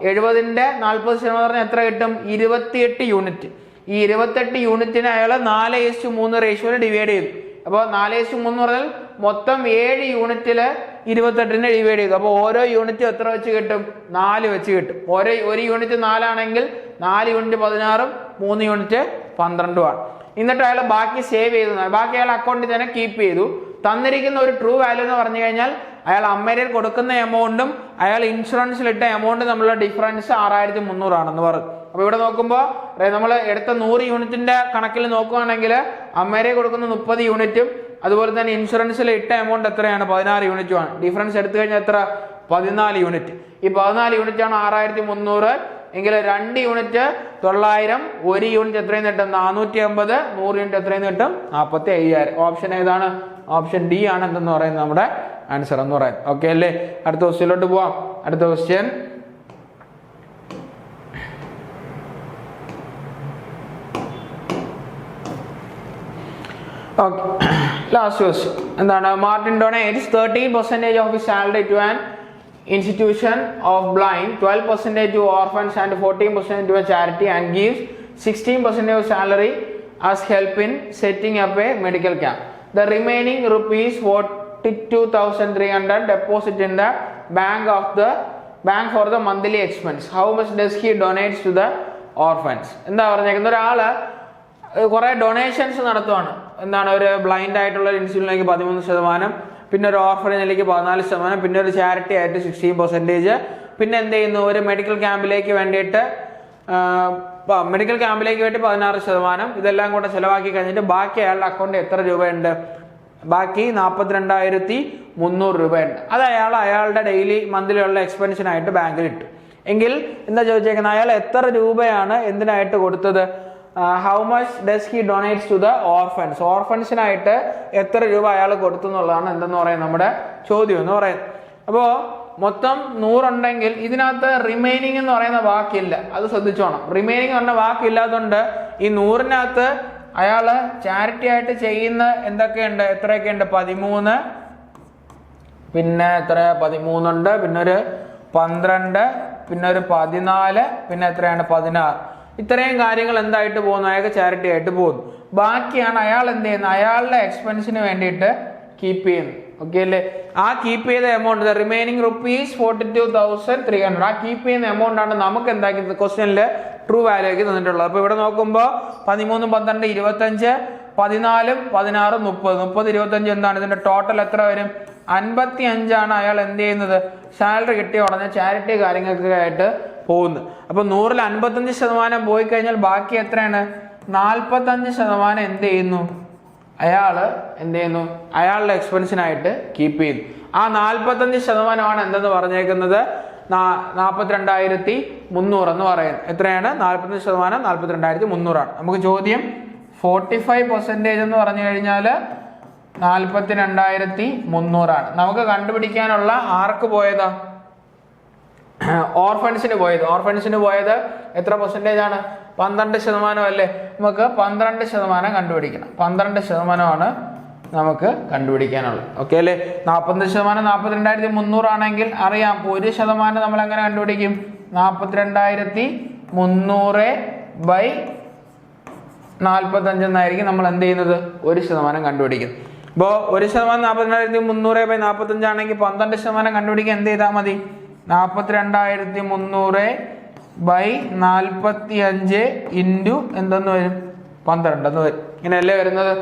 70ന്റെ 40% പറഞ്ഞാൽ എത്ര കിട്ടും, 28 യൂണിറ്റ്. ഈ 28 യൂണിറ്റിനെ അയാൾ 4:3 റേഷ്യോയിൽ ഡിവൈഡ് ചെയ്തു. അപ്പോൾ 4:3 എന്ന് പറഞ്ഞാൽ മൊത്തം 7 യൂണിറ്റില് 28നെ ഡിവൈഡ് ചെയ്തു. അപ്പോൾ ഓരോ യൂണിറ്റും എത്ര വെച്ച് കിട്ടും, 4 വെച്ച് കിട്ടും. ഒരു യൂണിറ്റ് 4 ആണെങ്കിൽ 4 യൂണിറ്റ് 16ഉം 3 യൂണിറ്റ് 12ഉം ആണ്. എന്നിട്ട് അയാൾ ബാക്കി സേവ് ചെയ്തു, ബാക്കി അയാൾ അക്കൗണ്ടിൽ തന്നെ കീപ്പ് ചെയ്തു. തന്നിരിക്കുന്ന ഒരു ട്രൂ വാല്യൂ എന്ന് പറഞ്ഞു കഴിഞ്ഞാൽ അയാൾ അമ്മേരെ കൊടുക്കുന്ന എമൗണ്ടും അയാൾ ഇൻഷുറൻസിലിട്ട എമൗണ്ടും തമ്മിലുള്ള ഡിഫറൻസ് 6,300 ആണെന്ന് പറഞ്ഞു. അപ്പൊ ഇവിടെ നോക്കുമ്പോൾ നമ്മൾ എടുത്ത 100 യൂണിറ്റിന്റെ കണക്കിൽ നോക്കുകയാണെങ്കിൽ അമ്മേരെ കൊടുക്കുന്ന 30 യൂണിറ്റും അതുപോലെ തന്നെ ഇൻഷുറൻസിൽ ഇട്ട എമൗണ്ട് എത്രയാണ്, 16 യൂണിറ്റുമാണ്. ഡിഫറൻസ് എടുത്തു കഴിഞ്ഞാൽ എത്ര, 14 യൂണിറ്റ്. ഈ 14 യൂണിറ്റ് ആണ് 6,300 എങ്കിൽ 2 യൂണിറ്റ് 900, 1 യൂണിറ്റ് എത്രയും കിട്ടും 450, 100 യൂണിറ്റ് എത്രയും കിട്ടും 45,000. ഓപ്ഷൻ ഏതാണ്, ഓപ്ഷൻ ഡി ആണ് എന്തെന്ന് പറയുന്നത് നമ്മുടെ ആൻസർ എന്ന് പറയുന്നത്. ഓക്കെ അല്ലേ? അടുത്ത ക്വസ്റ്റ്യനിലോട്ട് പോവാം. അടുത്ത ക്വസ്റ്റ്യൻ, ലാസ്റ്റ് ക്വസ്റ്റ്യൻ എന്താണ്, Martin donates 30% of his salary to an institution of blind, 12% to orphans and 14% to a charity, and gives 16% of salary as help in setting up a medical camp. The remaining rupees 42,300 deposit in the bank of the bank for the monthly expense. How much does he donates to the orphans? എന്താ പറഞ്ഞേക്കുന്നത്? ഒരാള് കുറെ donations നടത്തുവാണ്. എന്താണ്? ഒരു blind ആയിട്ടുള്ള ഒരു ഇൻസ്റ്റിറ്റ്യൂട്ടിലേക്ക് 13%, പിന്നെ ഒരു ഓർഫനേജിലേക്ക് 14%, പിന്നെ ഒരു ചാരിറ്റി ആയിട്ട് 16%, പിന്നെ എന്ത് ചെയ്യുന്നു? ഒരു മെഡിക്കൽ ക്യാമ്പിലേക്ക് വേണ്ടിയിട്ട് 16%, ഇതെല്ലാം കൂടെ ചിലവാക്കി കഴിഞ്ഞിട്ട് ബാക്കി അയാളുടെ അക്കൗണ്ടിൽ എത്ര രൂപയുണ്ട്? ബാക്കി 42,300 രൂപയുണ്ട്. അത് അയാളുടെ ഡെയിലി മന്ത്ലിയുള്ള എക്സ്പെൻഷനായിട്ട് ബാങ്കിൽ ഇട്ടു. എങ്കിൽ എന്താ ചോദിച്ചേക്കുന്നത്? അയാൾ എത്ര രൂപയാണ് എന്തിനായിട്ട് കൊടുത്തത്? How much does he donates to the orphans? ഓർഫൻസിനായിട്ട് എത്ര രൂപ അയാൾ കൊടുത്തു എന്നുള്ളതാണ് എന്തെന്ന് പറയുന്നത് നമ്മുടെ ചോദ്യം എന്ന് പറയുന്നത്. അപ്പോൾ മൊത്തം 100 ഉണ്ടെങ്കിൽ ഇതിനകത്ത് റിമൈനിങ് എന്ന് പറയുന്ന വാക്കില്ല. അത് ശ്രദ്ധിച്ചോണം. റിമൈനിങ് പറഞ്ഞ വാക്കില്ലാത്തതുകൊണ്ട് ഈ 100-നകത്ത് അയാള് ചാരിറ്റി ആയിട്ട് ചെയ്യുന്ന എന്തൊക്കെയുണ്ട്? എത്രയൊക്കെയുണ്ട്? 13, പിന്നെ എത്ര? 13 ഉണ്ട്, പിന്നെ ഒരു 12, പിന്നെ ഒരു 14, പിന്നെ എത്രയാണ്? 16. ഇത്രയും കാര്യങ്ങൾ എന്തായിട്ട് പോകുന്നു? അയാൾക്ക് ചാരിറ്റി ആയിട്ട് പോകുന്നു. ബാക്കിയാണ് അയാൾ എന്ത് ചെയ്യുന്നത്? അയാളുടെ എക്സ്പെൻസിന് വേണ്ടിയിട്ട് കീപ്പ് ചെയ്യുന്നു. ഓക്കെ അല്ലേ? ആ കീപ്പ് ചെയ്ത എമൗണ്ട് റിമൈനിങ് ₹42,300. ആ കീപ്പ് ചെയ്യുന്ന എമൗണ്ട് ആണ് നമുക്ക് എന്താക്കി ക്വസ്റ്റ്യനിൽ ട്രൂ വാല്യൂ ആക്കി തന്നിട്ടുള്ളത്. അപ്പൊ ഇവിടെ നോക്കുമ്പോൾ 13, 12, 25, 14, 16, 30, 25 എന്താണ്? ഇതിന്റെ ടോട്ടൽ എത്ര വരും? 55 അയാൾ എന്ത് ചെയ്യുന്നത്? സാലറി കിട്ടിയ ഉടനെ ചാരിറ്റി കാര്യങ്ങൾക്കൊക്കെ ആയിട്ട് പോകുന്നു. അപ്പൊ 100-ൽ 55% പോയി കഴിഞ്ഞാൽ ബാക്കി എത്രയാണ്? 45% എന്ത് ചെയ്യുന്നു? അയാള് എന്ത് ചെയ്യുന്നു? അയാളുടെ എക്സ്പെൻസിനായിട്ട് കീപ്പ് ചെയ്യുന്നു. ആ 45% എന്തെന്ന് പറഞ്ഞേക്കുന്നത്? 42,300 എന്ന് പറയുന്നത്. എത്രയാണ്? 45%, 42,300. നമുക്ക് ചോദ്യം 45% എന്ന് പറഞ്ഞു കഴിഞ്ഞാൽ 42,300. നമുക്ക് കണ്ടുപിടിക്കാനുള്ള ആർക്ക് പോയതാ? ഓർഫൻസിന് പോയത്. ഓർഫൻസിന് പോയത് എത്ര പെർസെൻറ്റേജ് ആണ്? 12% അല്ലേ? നമുക്ക് 12% കണ്ടുപിടിക്കണം. 12% നമുക്ക് കണ്ടുപിടിക്കാനുള്ളത്. ഓക്കെ അല്ലേ? 40% 42,300 ആണെങ്കിൽ അറിയാം 1% നമ്മൾ എങ്ങനെ കണ്ടുപിടിക്കും? 42,300/45 എന്നായിരിക്കും നമ്മൾ എന്ത് ചെയ്യുന്നത്? 1% കണ്ടുപിടിക്കും. അപ്പോൾ 1% 42,300/45 ആണെങ്കിൽ 12% കണ്ടുപിടിക്കാൻ എന്ത് ചെയ്താൽ മതി? 42,300/45 ഇൻറ്റു എന്തെന്ന് വരും? 12 എന്ന് വരും. ഇങ്ങനെയല്ലേ വരുന്നത്?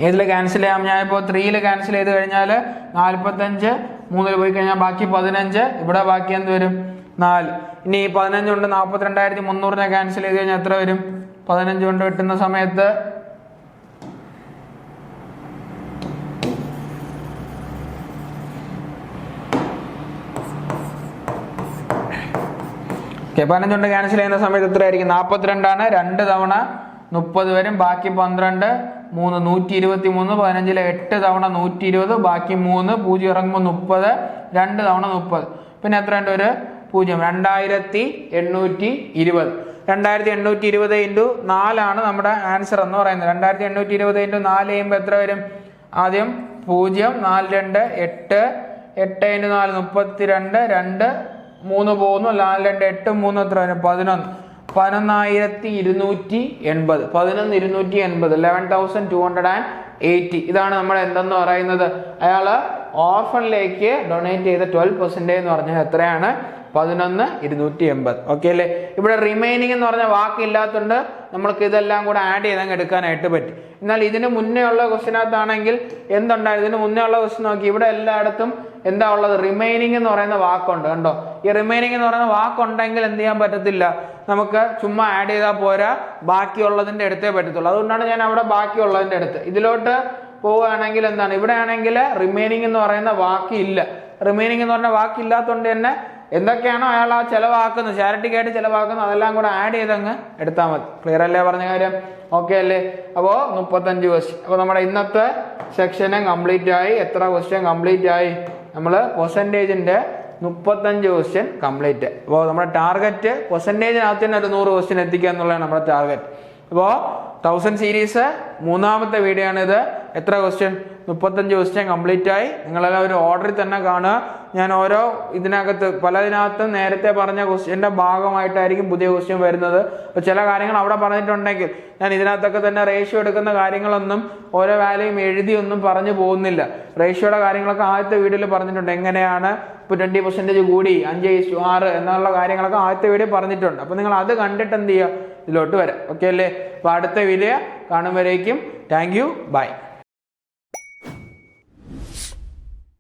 ഏതിൽ ക്യാൻസൽ ചെയ്യാം? ഞാൻ ഇപ്പോൾ 3-ൽ ക്യാൻസൽ ചെയ്ത് കഴിഞ്ഞാൽ 45, 3-ൽ പോയി കഴിഞ്ഞാൽ ബാക്കി 15, ഇവിടെ ബാക്കി എന്ത് വരും? 4. ഇനി 15 കൊണ്ട് 42,300 ക്യാൻസൽ ചെയ്ത് കഴിഞ്ഞാൽ എത്ര വരും? 15 കൊണ്ട് കിട്ടുന്ന സമയത്ത് ഓക്കെ 15 കൊണ്ട് ക്യാൻസൽ ചെയ്യുന്ന സമയത്ത് എത്രയായിരിക്കും? 42 ആണ്. 2 തവണ 30 വരും. ബാക്കി 12, 3 123, 15-ലെ 8 തവണ 120, ബാക്കി 3, 0 ഇറങ്ങുമ്പോൾ 30, 2 തവണ 30, പിന്നെ എത്ര ഉണ്ട്? ഒരു 0. 2,820. 2,820 ഇൻറ്റു 4 ആണ് നമ്മുടെ ആൻസർ എന്ന് പറയുന്നത്. 2,820 ഇൻറ്റു 4 ചെയ്യുമ്പോൾ എത്ര വരും? ആദ്യം 0, 4, 2, 8, 8 ഇൻറ്റു 4 32, 2, 3 പോകുന്നു. 4, 2, 8, 3 എത്ര വരും? 11. 11,280. 11,280. 11,280. ഇതാണ് നമ്മൾ എന്തെന്ന് പറയുന്നത്? അയാള് ഓർഫനിലേക്ക് ഡൊണേറ്റ് ചെയ്ത 12% എന്ന് പറഞ്ഞാൽ എത്രയാണ്? 11,280. ഓക്കെ അല്ലേ? ഇവിടെ റിമൈനിങ് എന്ന് പറഞ്ഞ വാക്കില്ലാത്തതുകൊണ്ട് നമ്മൾക്ക് ഇതെല്ലാം കൂടെ ആഡ് ചെയ്തങ്ങ് എടുക്കാനായിട്ട് പറ്റും. എന്നാൽ ഇതിന് മുന്നേ ഉള്ള ക്വസ്റ്റിനകത്താണെങ്കിൽ എന്തുണ്ടായിരുന്നു? ഇതിന് മുന്നേ ഉള്ള ക്വസ്റ്റ്യൻ നോക്കി, ഇവിടെ എല്ലായിടത്തും എന്താ ഉള്ളത്? റിമൈനിങ് എന്ന് പറയുന്ന വാക്കുണ്ട്. കണ്ടോ? ഈ റിമൈനിങ് എന്ന് പറയുന്ന വാക്കുണ്ടെങ്കിൽ എന്ത് ചെയ്യാൻ പറ്റത്തില്ല? നമുക്ക് ചുമ്മാ ആഡ് ചെയ്താൽ പോരാ, ബാക്കിയുള്ളതിന്റെ അടുത്തേ പറ്റത്തുള്ളൂ. അതുകൊണ്ടാണ് ഞാൻ അവിടെ ബാക്കിയുള്ളതിന്റെ അടുത്ത്. ഇതിലോട്ട് പോവുകയാണെങ്കിൽ എന്താണ്? ഇവിടെ ആണെങ്കിൽ റിമൈനിങ് എന്ന് പറയുന്ന വാക്ക് ഇല്ല. റിമൈനിങ് എന്ന് പറഞ്ഞ വാക്കില്ലാത്തതുകൊണ്ട് തന്നെ എന്തൊക്കെയാണോ അയാൾ ആ ചിലവാക്കുന്നത്, ചാരിറ്റിക്കായിട്ട് ചിലവാക്കുന്നത്, അതെല്ലാം കൂടെ ആഡ് ചെയ്തങ്ങ് എടുത്താൽ മതി. ക്ലിയർ അല്ലേ പറഞ്ഞ കാര്യം? ഓക്കെ അല്ലേ? അപ്പോൾ 35 ക്വസ്റ്റ്യൻ. അപ്പോൾ നമ്മുടെ ഇന്നത്തെ സെക്ഷന് കംപ്ലീറ്റ് ആയി. എത്ര ക്വസ്റ്റ്യൻ കംപ്ലീറ്റ് ആയി? നമ്മൾ പെർസെൻറ്റേജിന്റെ 35 ക്വസ്റ്റ്യൻ കംപ്ലീറ്റ്. അപ്പോൾ നമ്മുടെ ടാർഗറ്റ് പെർസെൻറ്റേജിനകത്ത് തന്നെ ഒരു 100 ക്വസ്റ്റ്യൻ എത്തിക്കുക എന്നുള്ളതാണ് നമ്മുടെ ടാർഗറ്റ്. അപ്പോൾ 1000 സീരീസ് 3ാമത്തെ വീഡിയോ ആണിത്. എത്ര ക്വസ്റ്റ്യൻ? 35 ക്വസ്റ്റ്യൻ കംപ്ലീറ്റ് ആയി. നിങ്ങളെല്ലാം ഒരു ഓർഡറിൽ തന്നെ കാണുക. ഞാൻ ഓരോ പലതിനകത്തും നേരത്തെ പറഞ്ഞ ക്വസ്റ്റ്യൻ്റെ ഭാഗമായിട്ടായിരിക്കും പുതിയ ക്വസ്റ്റ്യൻ വരുന്നത്. അപ്പോൾ ചില കാര്യങ്ങൾ അവിടെ പറഞ്ഞിട്ടുണ്ടെങ്കിൽ ഞാൻ ഇതിനകത്തൊക്കെ തന്നെ റേഷ്യോ എടുക്കുന്ന കാര്യങ്ങളൊന്നും ഓരോ വാല്യൂയും എഴുതിയൊന്നും പറഞ്ഞു പോകുന്നില്ല. റേഷ്യോയുടെ കാര്യങ്ങളൊക്കെ ആദ്യത്തെ വീഡിയോയിൽ പറഞ്ഞിട്ടുണ്ട്. എങ്ങനെയാണ് ഇപ്പോൾ 20% കൂടി 5:6 എന്നുള്ള കാര്യങ്ങളൊക്കെ ആദ്യത്തെ വീഡിയോ പറഞ്ഞിട്ടുണ്ട്. അപ്പോൾ നിങ്ങൾ അത് കണ്ടിട്ട് എന്ത് ചെയ്യുക, ഇതിലോട്ട് വരാം. ഓക്കെ അല്ലേ? അപ്പോൾ അടുത്ത വീഡിയോ കാണുമ്പോഴേക്കും താങ്ക് യു, ബൈ.